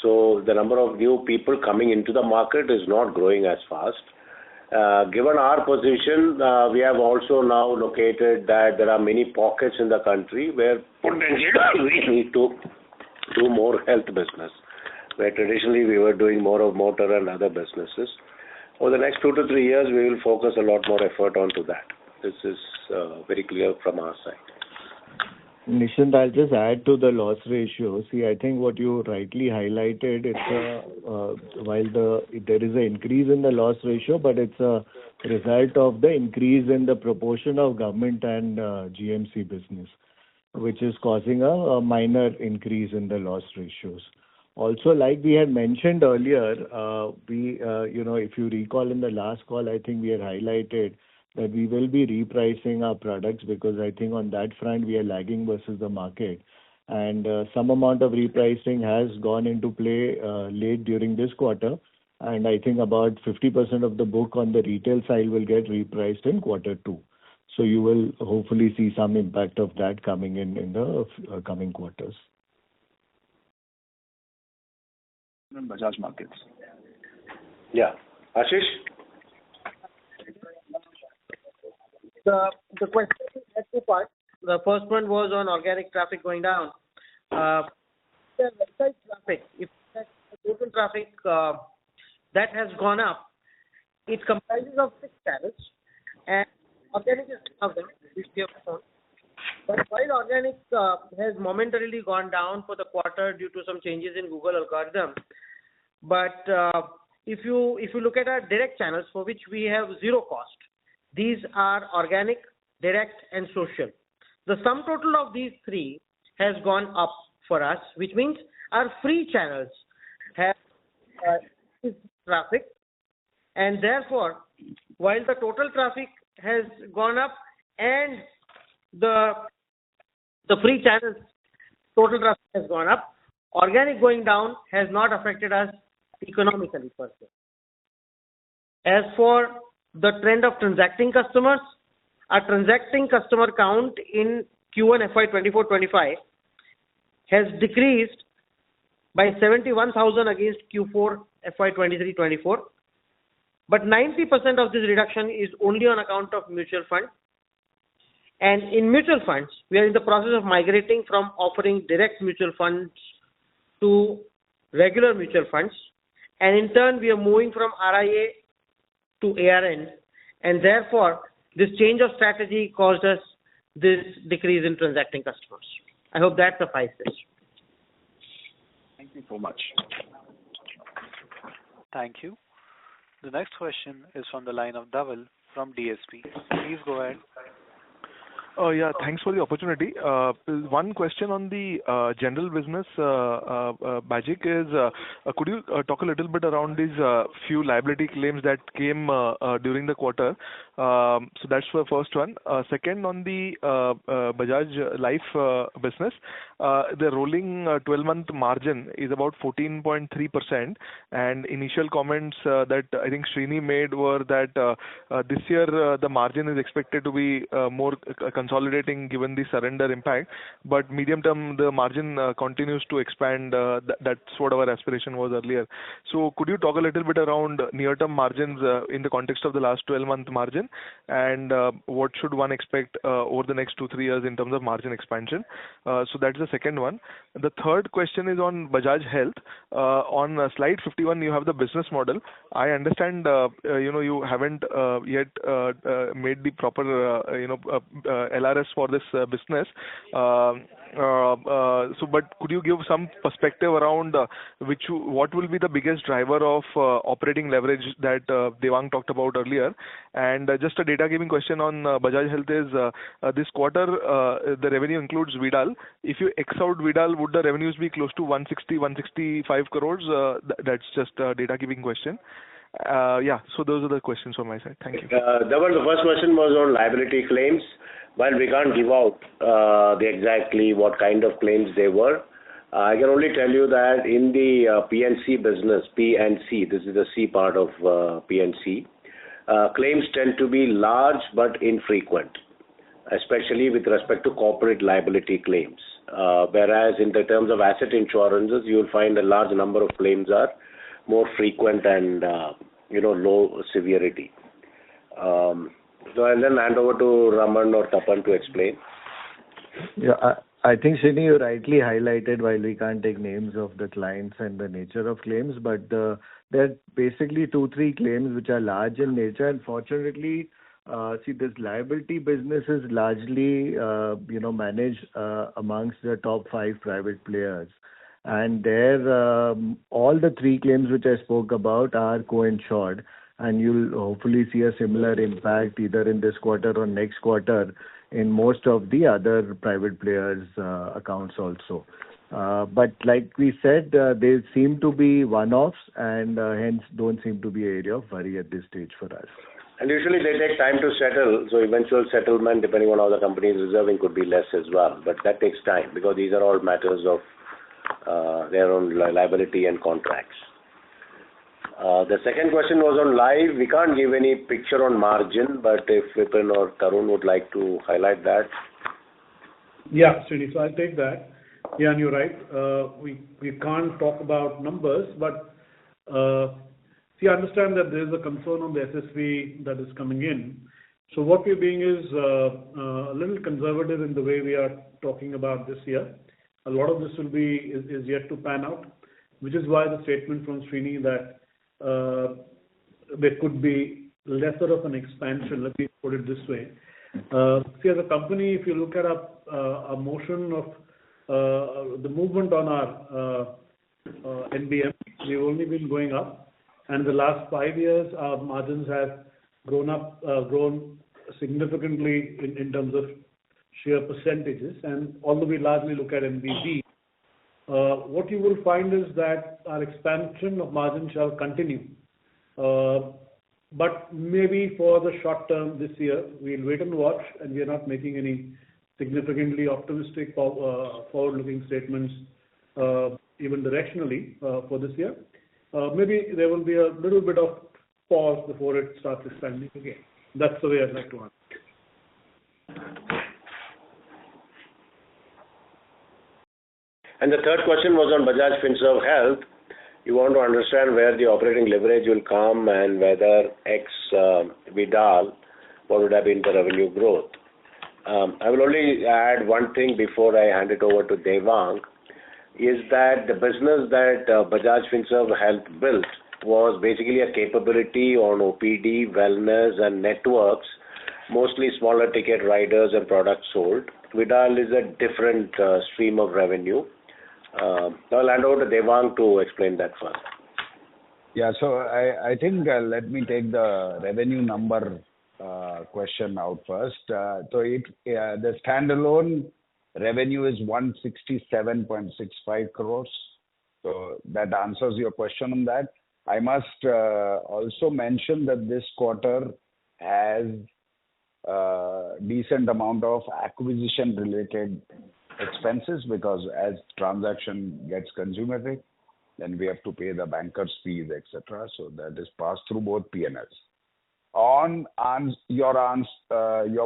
So the number of new people coming into the market is not growing as fast. Given our position, we have also now located that there are many pockets in the country where potentially we need to do more health business, where traditionally we were doing more of motor and other businesses. Over the next 2 to 3 years, we will focus a lot more effort onto that. This is very clear from our side. Nishant, I'll just add to the loss ratio. See, I think what you rightly highlighted, while there is an increase in the loss ratio, but it's a result of the increase in the proportion of government and GMC business, which is causing a minor increase in the loss ratios. Also, like we had mentioned earlier, if you recall in the last call, I think we had highlighted that we will be repricing our products because I think on that front we are lagging versus the market. And some amount of repricing has gone into play late during this quarter. And I think about 50% of the book on the retail side will get repriced in quarter 2. So you will hopefully see some impact of that coming in the coming quarters. Bajaj Markets. Yeah. Ashish? The question had 2 parts. The first one was on organic traffic going down. The website traffic, if that's the total traffic that has gone up, it comprises of 6 channels, and organic is one of them, which we have shown. But while organic has momentarily gone down for the quarter due to some changes in Google algorithm, but if you look at our direct channels for which we have zero cost, these are organic, direct, and social. The sum total of these 3 has gone up for us, which means our free channels have traffic, and therefore, while the total traffic has gone up and the free channels total traffic has gone up, organic going down has not affected us economically per se. As for the trend of transacting customers, our transacting customer count in Q1 FY24-25 has decreased by 71,000 against Q4 FY23-24. But 90% of this reduction is only on account of mutual fund. And in mutual funds, we are in the process of migrating from offering direct mutual funds to regular mutual funds. And in turn, we are moving from RIA to ARN. And therefore, this change of strategy caused us this decrease in transacting customers. I hope that suffices. Thank you so much. Thank you. The next question is from the line of Dhaval from DSP. Please go ahead. Yeah, thanks for the opportunity. One question on the general business, Bajaj, is could you talk a little bit around these few liability claims that came during the quarter? So that's the first one. Second, on the Bajaj Life business, the rolling 12-month margin is about 14.3%. And initial comments that I think Srini made were that this year the margin is expected to be more consolidating given the surrender impact, but medium term the margin continues to expand. That's what our aspiration was earlier. So could you talk a little bit around near-term margins in the context of the last 12-month margin, and what should one expect over the next 2-3 years in terms of margin expansion? So that's the second one. The third question is on Bajaj Health. On slide 51, you have the business model. I understand you haven't yet made the proper LRS for this business. But could you give some perspective around what will be the biggest driver of operating leverage that Devang talked about earlier? And just a data giving question on Bajaj Health is this quarter the revenue includes Vidal. If you X out Vidal, would the revenues be close to 160-165 crores? That's just a data giving question. Yeah, so those are the questions from my side. Thank you. The first question was on liability claims. While we can't give out exactly what kind of claims they were, I can only tell you that in the PNC business, PNC, this is the C part of PNC, claims tend to be large but infrequent, especially with respect to corporate liability claims. Whereas in the terms of asset insurances, you will find a large number of claims are more frequent and low severity. So I'll then hand over to Raman or Tapan to explain. Yeah, I think Srini, you rightly highlighted, while we can't take names of the clients and the nature of claims, but the there are basically 2-3 claims which are large in nature. And fortunately, this liability business is largely, managed amongst the top 5 private players. And there, all the 3 claims which I spoke about are co-insured, and you'll hopefully see a similar impact either in this quarter or next quarter in most of the other private players' accounts also. But like we said, they seem to be one-offs and hence don't seem to be an area of worry at this stage for us. And usually they take time to settle, so eventual settlement, depending on how the company is reserving, could be less as well. But that takes time because these are all matters of their own liability and contracts. The second question was on live. We can't give any picture on margin, but if Vipin or Tarun would like to highlight that. Yeah, Srini, so I'll take that. Yeah, and you're right. We can't talk about numbers, but see, I understand that there is a concern on the SSV that is coming in. So what we're being is a little conservative in the way we are talking about this year. A lot of this is yet to pan out, which is why the statement from Srini that there could be lesser of an expansion. Let me put it this way. See, as a company, if you look at a motion of the movement on our NBM, we've only been going up, and the last 5 years our margins have grown significantly in terms of sheer percentages. And although we largely look at NBV, what you will find is that our expansion of margin shall continue. But maybe for the short term this year, we'll wait and watch, and we are not making any significantly optimistic forward-looking statements, even directionally, for this year. Maybe there will be a little bit of pause before it starts expanding again. That's the way I'd like to answer. And the third question was on Bajaj Finserv Health. You want to understand where the operating leverage will come and whether ex Vidal, what would have been the revenue growth. I will only add one thing before I hand it over to Devang, is that the business that Bajaj Finserv Health built was basically a capability on OPD, wellness and networks, mostly smaller ticket riders and products sold. Vidal is a different stream of revenue. I'll hand over to Devang to explain that further. Yeah, so I think let me take the revenue number question out first. The standalone revenue is 167.65 crores. So that answers your question on that. I must also mention that this quarter has decent amount of acquisition related expenses, because as transaction gets consummated, then we have to pay the bankers fees, etc. So that is passed through both P&Ls. On your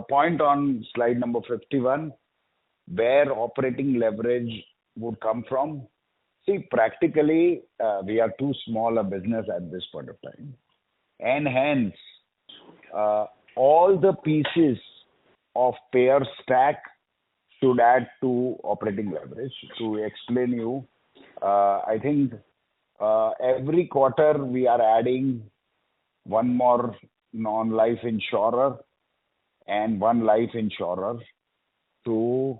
point on slide number 51, where operating leverage would come from. See, practically, we are too small a business at this point of time. And hence, all the pieces of payer stack should add to operating leverage. To explain you, I think every quarter we are adding one more non-life insurer and one life insurer to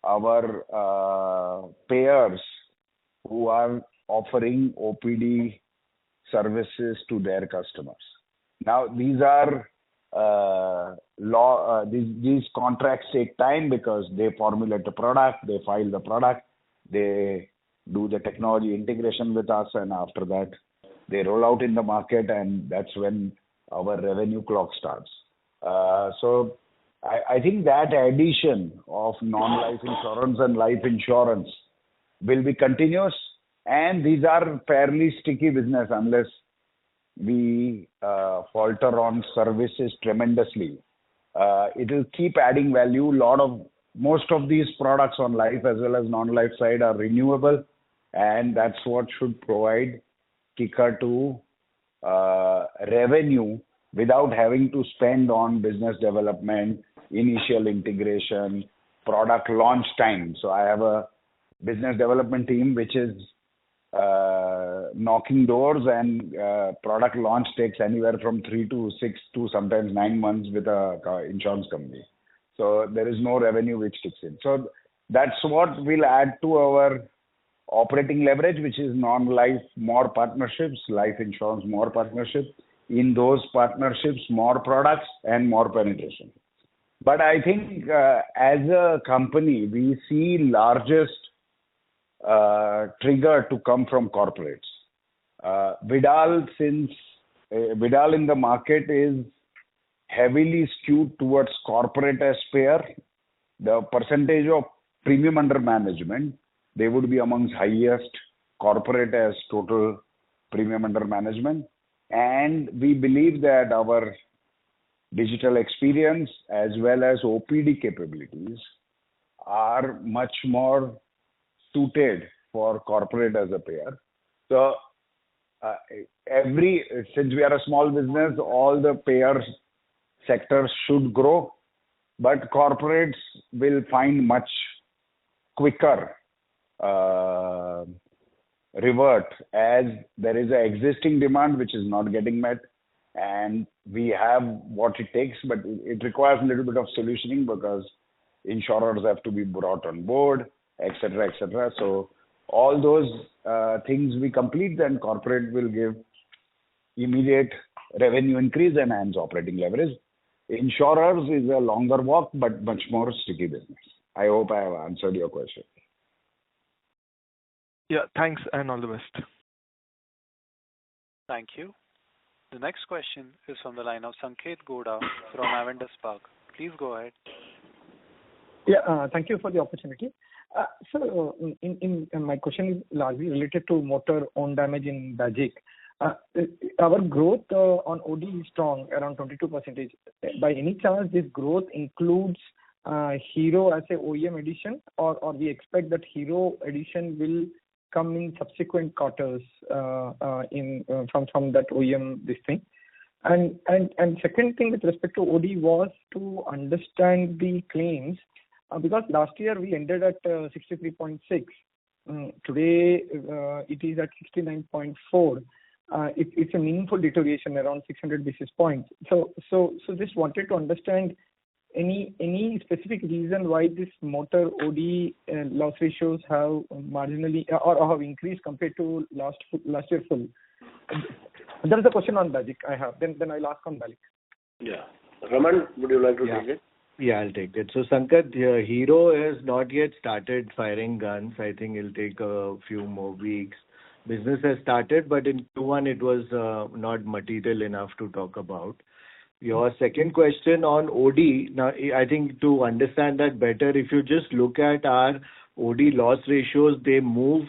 our payers who are offering OPD services to their customers. Now, these are these contracts take time because they formulate the product, they file the product, they do the technology integration with us, and after that they roll out in the market, and that's when our revenue clock starts. So I think that addition of non-life insurance and life insurance will be continuous, and these are fairly sticky business unless we falter on services tremendously. It will keep adding value. Most of these products on life as well as non-life side are renewable, and that's what should provide kicker to revenue without having to spend on business development, initial integration, product launch time. So I have a business development team which is knocking doors, and product launch takes anywhere from 3 to 6 to sometimes 9 months with a insurance company. So there is no revenue which kicks in. So that's what will add to our operating leverage, which is non-life, more partnerships, life insurance, more partnerships. In those partnerships, more products and more penetration. But I think as a company, we see largest trigger to come from corporates. Vidal in the market is heavily skewed towards corporate as payer. The percentage of premium under management, they would be amongst highest corporate as total premium under management. And we believe that our digital experience as well as OPD capabilities are much more suited for corporate as a payer. So since we are a small business, all the payer sectors should grow, but corporates will find much quicker revert as there is an existing demand which is not getting met, and we have what it takes, but it requires a little bit of solutioning because insurers have to be brought on board, etc., etc. So all those things we complete, then corporate will give immediate revenue increase and hence operating leverage. Insurers is a longer walk, but much more sticky business. I hope I have answered your question. Yeah, thanks and all the best. Thank you. The next question is from the line of Sanket Goda from Avendus Spark. Please go ahead. Yeah, thank you for the opportunity. So, my question is largely related to motor own damage in Bajaj. Our growth on OD is strong, around 22%. By any chance, this growth includes Hero as a OEM edition, or we expect that Hero edition will come in subsequent quarters from that OEM this thing. And second thing with respect to OD was to understand the claims, because last year we ended at 63.6. Today it is at 69.4. It's a meaningful deterioration, around 600 basis points. So just wanted to understand any specific reason why this motor OD loss ratios have marginally or have increased compared to last year full. That is the question on Bajaj I have. Then I'll ask on Bajaj. Yeah. Raman, would you like to take it? Yeah, I'll take it. So Sankat, Hero has not yet started firing guns. I think it'll take a few more weeks. Business has started, but in Q1 it was not material enough to talk about. Your second question on OD, now I think to understand that better, if you just look at our OD loss ratios, they move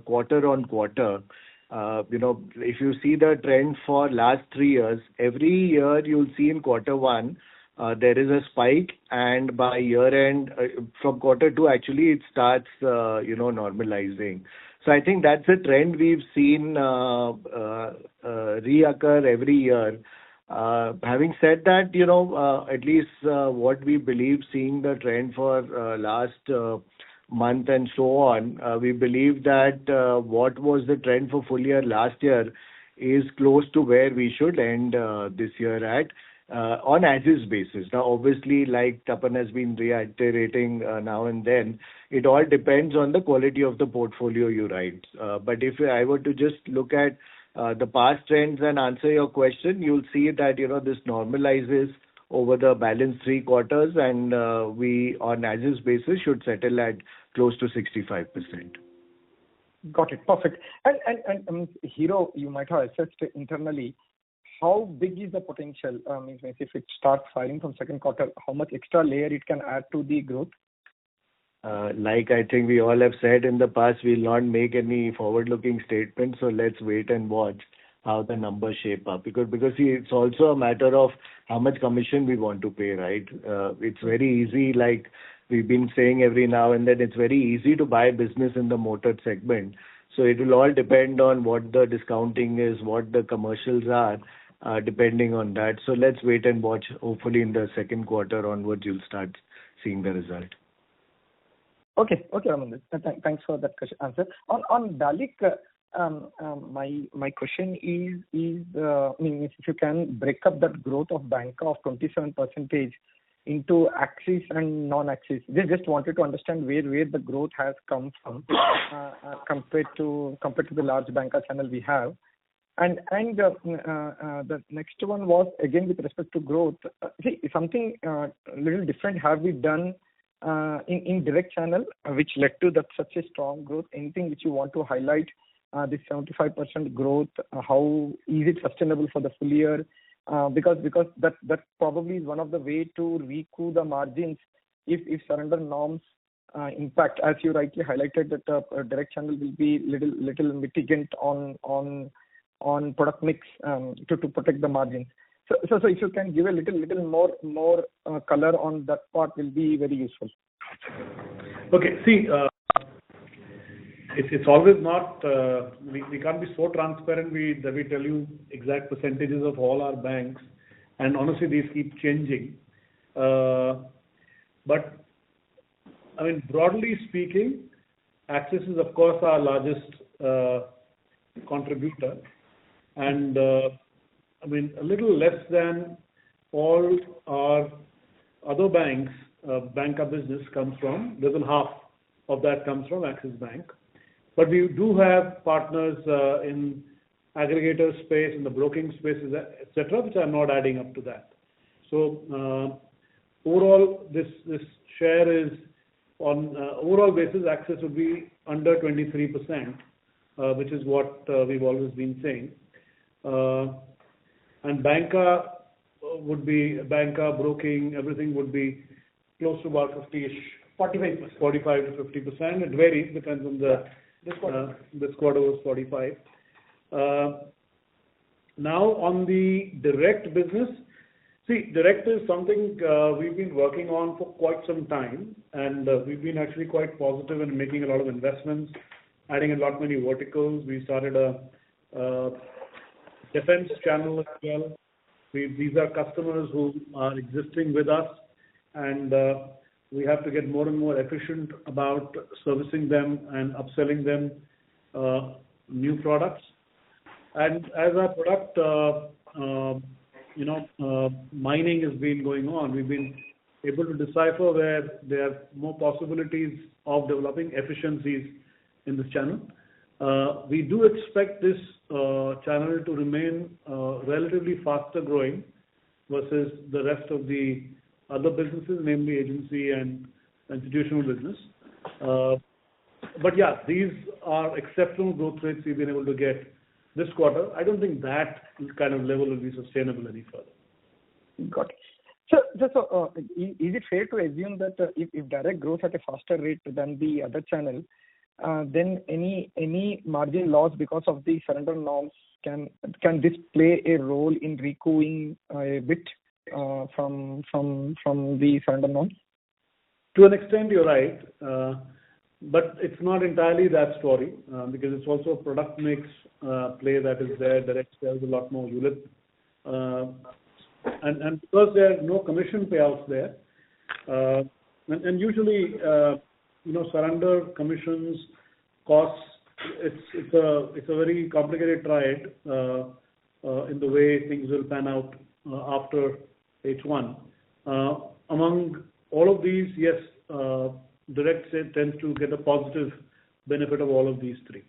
quarter on quarter. If you see the trend for last 3 years, every year you'll see in quarter one, there is a spike, and by year end, from quarter two, actually it starts, normalizing. So I think that's a trend we've seen reoccur every year. Having said that, at least what we believe, seeing the trend for last month and so on, we believe that what was the trend for full year last year is close to where we should end this year at on as-is basis. Now, obviously, like Tapan has been reiterating now and then, it all depends on the quality of the portfolio you write. But if I were to just look at the past trends and answer your question, you'll see that, this normalizes over the balance 3 quarters, and we, on as-is basis, should settle at close to 65%. Got it. Perfect. And Hero, you might have assessed internally, how big is the potential? Means if it starts firing from second quarter, how much extra layer it can add to the growth? Like I think we all have said in the past, we'll not make any forward-looking statements, so let's wait and watch how the numbers shape up. Because see, it's also a matter of how much commission we want to pay, right? It's very easy, like we've been saying every now and then, it's very easy to buy business in the motor segment. So it will all depend on what the discounting is, what the commercials are, depending on that. So let's wait and watch. Hopefully in the second quarter onwards, you'll start seeing the result. Okay, Raman. Thanks for that answer. On Bajaj, my question is I mean, if you can break up that growth of banca of 27% into Axis and non-Axis. Just wanted to understand where the growth has come from compared to the large banca channel we have. And the next one was again with respect to growth. See, something little different have we done in direct channel which led to that such a strong growth? Anything which you want to highlight, this 75% growth, how is it sustainable for the full year? Because that probably is one of the way to recoup the margins if surrender norms impact, as you rightly highlighted, that direct channel will be little mitigant on product mix to protect the margins. So if you can give a little more color on that part will be very useful. Okay. See, it's always not, we can't be so transparent that we tell you exact percentages of all our banks, and honestly these keep changing. But I mean, broadly speaking, Axis is of course our largest contributor, and I mean a little less than all our other banks. Banca business comes from, less than half of that comes from Axis Bank. But we do have partners in aggregator space, in the broking spaces, etc., which are not adding up to that. So overall, this share is on overall basis, Axis would be under 23%, which is what we've always been saying. And banca would be banca, broking, everything would be close to about 50-ish, 45% to 50%. It varies, depends on the. This quarter was 45. Now on the direct business, see, direct is something we've been working on for quite some time, and we've been actually quite positive in making a lot of investments, adding a lot many verticals. We started a defense channel as well. These are customers who are existing with us, and we have to get more and more efficient about servicing them and upselling them new products. And as our product, mining has been going on, we've been able to decipher where there are more possibilities of developing efficiencies in this channel. We do expect this channel to remain relatively faster growing versus the rest of the other businesses, namely agency and institutional business. But yeah, these are exceptional growth rates we've been able to get this quarter. I don't think that kind of level will be sustainable any further. Got it. So is it fair to assume that if direct grows at a faster rate than the other channel, then any margin loss because of the surrender norms can this play a role in recouping a bit from the surrender norms? To an extent, you're right, but it's not entirely that story because it's also a product mix play that is there. Direct sells a lot more ULIP, and because there are no commission payouts there, and usually surrender commissions costs. It's a very complicated ride in the way things will pan out after H1. Among all of these, yes, direct tends to get a positive benefit of all of these three.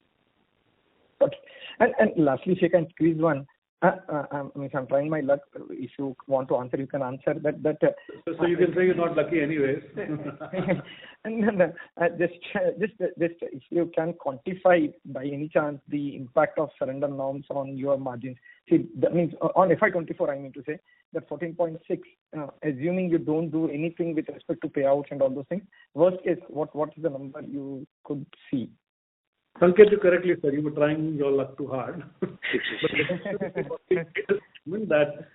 Okay. And lastly, if I can squeeze one, I'm trying my luck. If you want to answer, you can answer that. So you can say you're not lucky anyways. No. Just if you can quantify by any chance the impact of surrender norms on your margins. See, that means on FY24, I mean to say that 14.6, assuming you don't do anything with respect to payouts and all those things, worst case, what is the number you could see? Sanket, you correctly said you were trying your luck too hard. That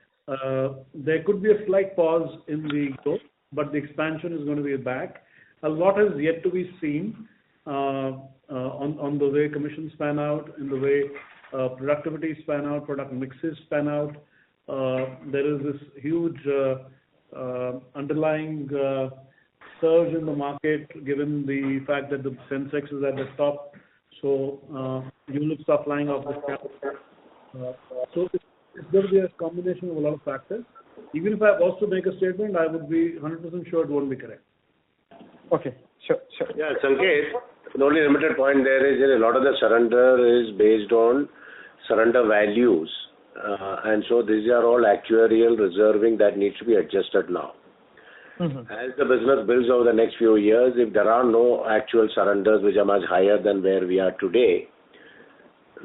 there could be a slight pause in the growth, but the expansion is going to be back. A lot has yet to be seen on the way commissions pan out, in the way productivity span out, product mixes span out. There is this huge underlying surge in the market, given the fact that the Sensex is at the top. So units are flying off the shelf. So it's going to be a combination of a lot of factors. Even if I was to make a statement, I would be 100% sure it won't be correct. Okay, sure. Yeah, Sanket, the only limited point there is that a lot of the surrender is based on surrender values. And so these are all actuarial reserving that needs to be adjusted now. As the business builds over the next few years, if there are no actual surrenders which are much higher than where we are today,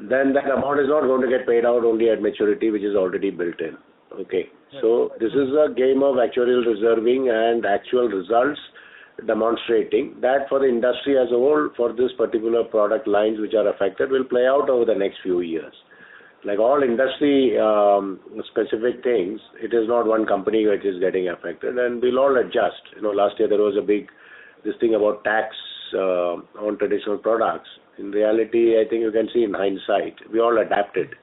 then that amount is not going to get paid out only at maturity, which is already built in. Okay. So this is a game of actuarial reserving and actual results demonstrating that for the industry as a whole, for this particular product lines which are affected, will play out over the next few years. Like all industry specific things, it is not one company which is getting affected, and we'll all adjust. Last year there was a big this thing about tax on traditional products. In reality, I think you can see in hindsight, we all adapted.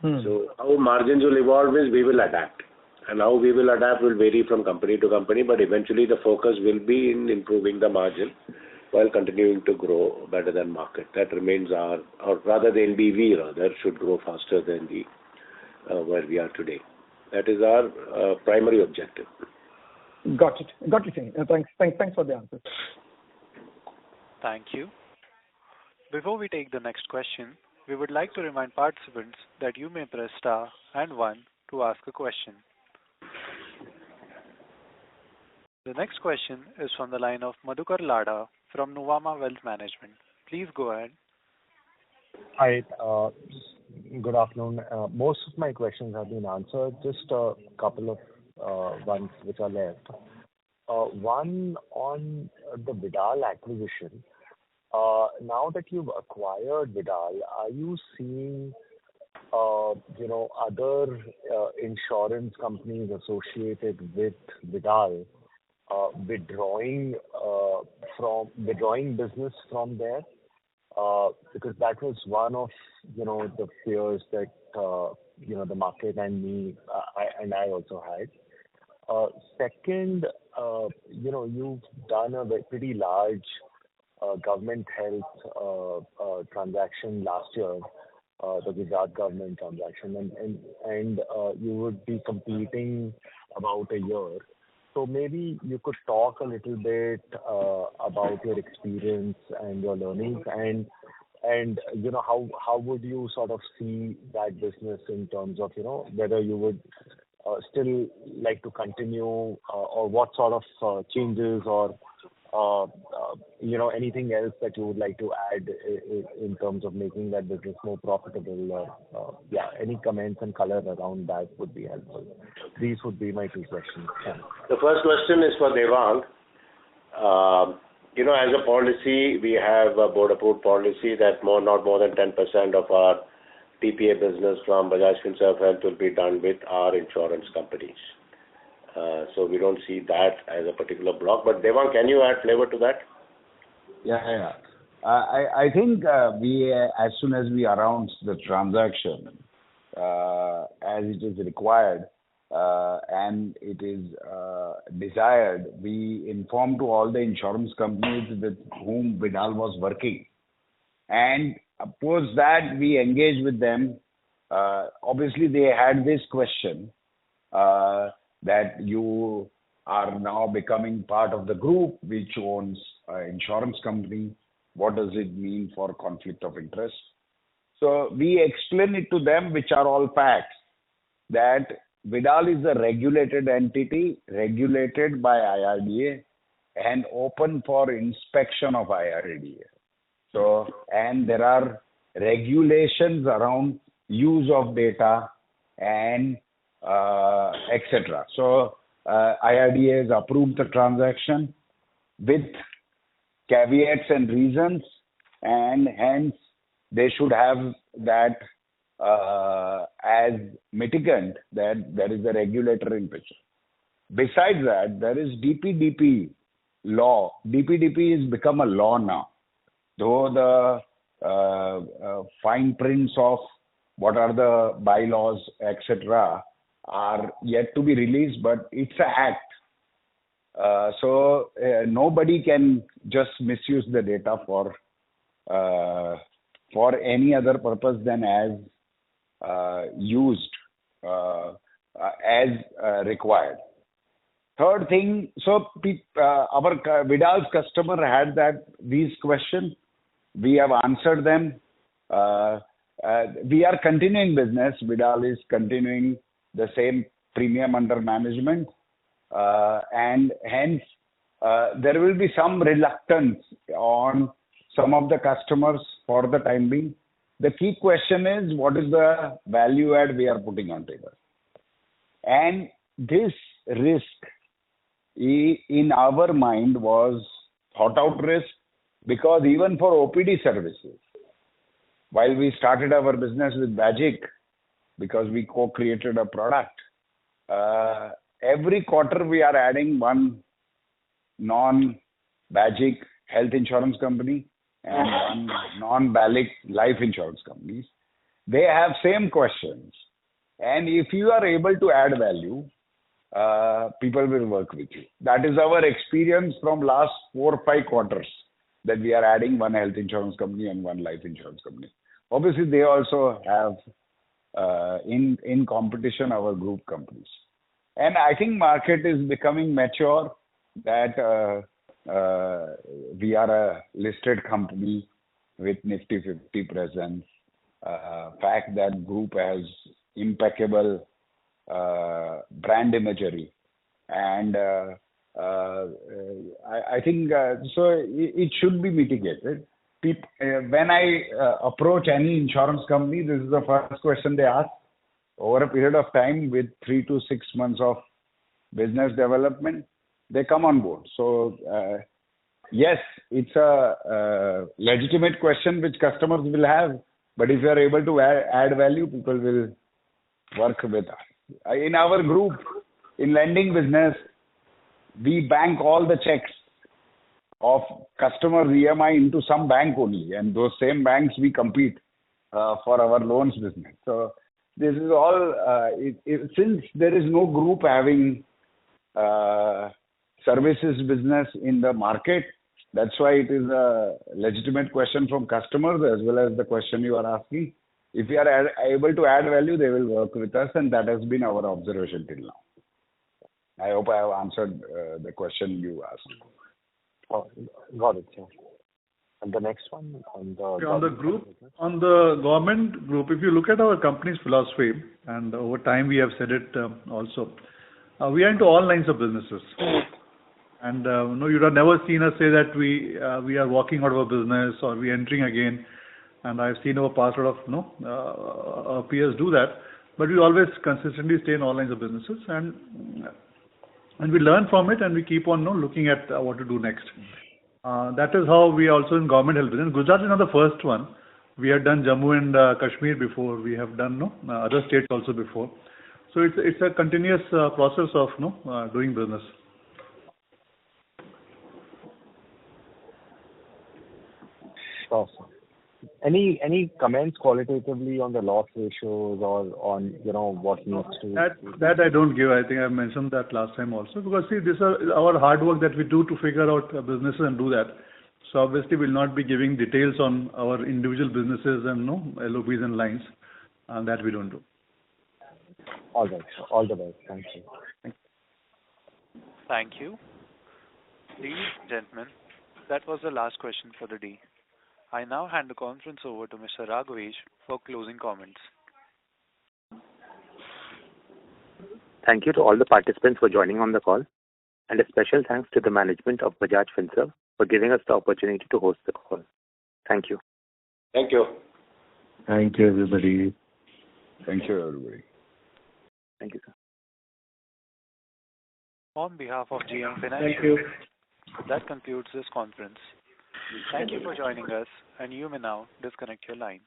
So how margins will evolve is we will adapt. And how we will adapt will vary from company to company, but eventually the focus will be in improving the margin while continuing to grow better than market. That remains or rather the NBV should grow faster than where we are today. That is our primary objective. Got it, Srini. Thanks for the answer. Thank you. Before we take the next question, we would like to remind participants that you may press star and 1 to ask a question. The next question is from the line of Madhukar Ladha from Nuvama Wealth Management. Please go ahead. Hi, good afternoon. Most of my questions have been answered. Just a couple of ones which are left. One on the Vidal acquisition. Now that you've acquired Vidal, are you seeing other insurance companies associated with Vidal withdrawing business from there? Because that was one of the fears that the market and I also had. Second, you've done a pretty large government health transaction last year, the Gujarat government transaction, and you would be completing about a year. So maybe you could talk a little bit about your experience and your learnings, and how would you sort of see that business in terms of whether you would still like to continue, or what sort of changes or anything else that you would like to add in terms of making that business more profitable? Any comments and color around that would be helpful. These would be my two questions. The first question is for Devang. As a policy, we have a board-approved policy that not more than 10% of our TPA business from Bajaj Finserv Health will be done with our insurance companies. So we don't see that as a particular block. But Devang, can you add flavor to that? Yeah. I think we, as soon as we announce the transaction, as it is required and it is desired, we inform to all the insurance companies with whom Vidal was working. And post that, we engage with them. Obviously, they had this question that you are now becoming part of the group which owns insurance company. What does it mean for conflict of interest? So we explain it to them, which are all facts, that Vidal is a regulated entity, regulated by IRDA and open for inspection of IRDA. So, and there are regulations around use of data and etc. So IRDA has approved the transaction with caveats and reasons, and hence they should have that as mitigant that there is a regulator in picture. Besides that, there is DPDP law. DPDP has become a law now. Though the fine prints of what are the bylaws, etc., are yet to be released, but it's an act. So nobody can just misuse the data for any other purpose than as used as required. Third thing, so our Vidal's customer had these questions. We have answered them. We are continuing business. Vidal is continuing the same premium under management. And hence, there will be some reluctance on some of the customers for the time being. The key question is, what is the value add we are putting on table? And this risk, in our mind, was thought out risk, because even for OPD services, while we started our business with Bajaj, because we co-created a product, every quarter we are adding one non-Bajaj health insurance company and one non-Bajaj life insurance companies. They have same questions. And if you are able to add value, people will work with you. That is our experience from last 4 or 5 quarters, that we are adding one health insurance company and one life insurance company. Obviously, they also have in competition our group companies. And I think market is becoming mature that we are a listed company with Nifty 50 presence. Fact that group has impeccable brand imagery. And I think so it should be mitigated. When I approach any insurance company, this is the first question they ask. Over a period of time, with 3 to 6 months of business development, they come on board. So yes, it's a legitimate question which customers will have. But if you are able to add value, people will work with us. In our group, in lending business, we bank all the checks of customer EMI into some bank only, and those same banks we compete for our loans business. So this is all, since there is no group having services business in the market, that's why it is a legitimate question from customers as well as the question you are asking. If we are able to add value, they will work with us, and that has been our observation till now. I hope I have answered the question you asked. Oh, got it, sir. And the next one on the group, on the government group, if you look at our company's philosophy, and over time we have said it also, we are into all lines of businesses. And no, you have never seen us say that we are walking out of a business or we are entering again. And I've seen our past lot of our peers do that. But we always consistently stay in all lines of businesses, and we learn from it, and we keep on looking at what to do next. That is how we also in government health business. Gujarat is not the first one. We have done Jammu and Kashmir before. We have done other states also before. So it's a continuous process of doing business. Awesome. Any comments qualitatively on the loss ratios or on what needs to that I don't give. I think I mentioned that last time also, because see, this is our hard work that we do to figure out businesses and do that. So obviously we'll not be giving details on our individual businesses and LOBs and lines, and that we don't do. All right. All the best. Thank you. Thank you. Ladies and gentlemen, that was the last question for the day. I now hand the conference over to Mr. Raghavesh for closing comments. Thank you to all the participants for joining on the call, and a special thanks to the management of Bajaj Finserv for giving us the opportunity to host the call. Thank you. Thank you. Thank you, everybody. Thank you, everybody. Thank you, sir. On behalf of GM Financial, Thank you. That concludes this conference. Thank you for joining us, and you may now disconnect your lines.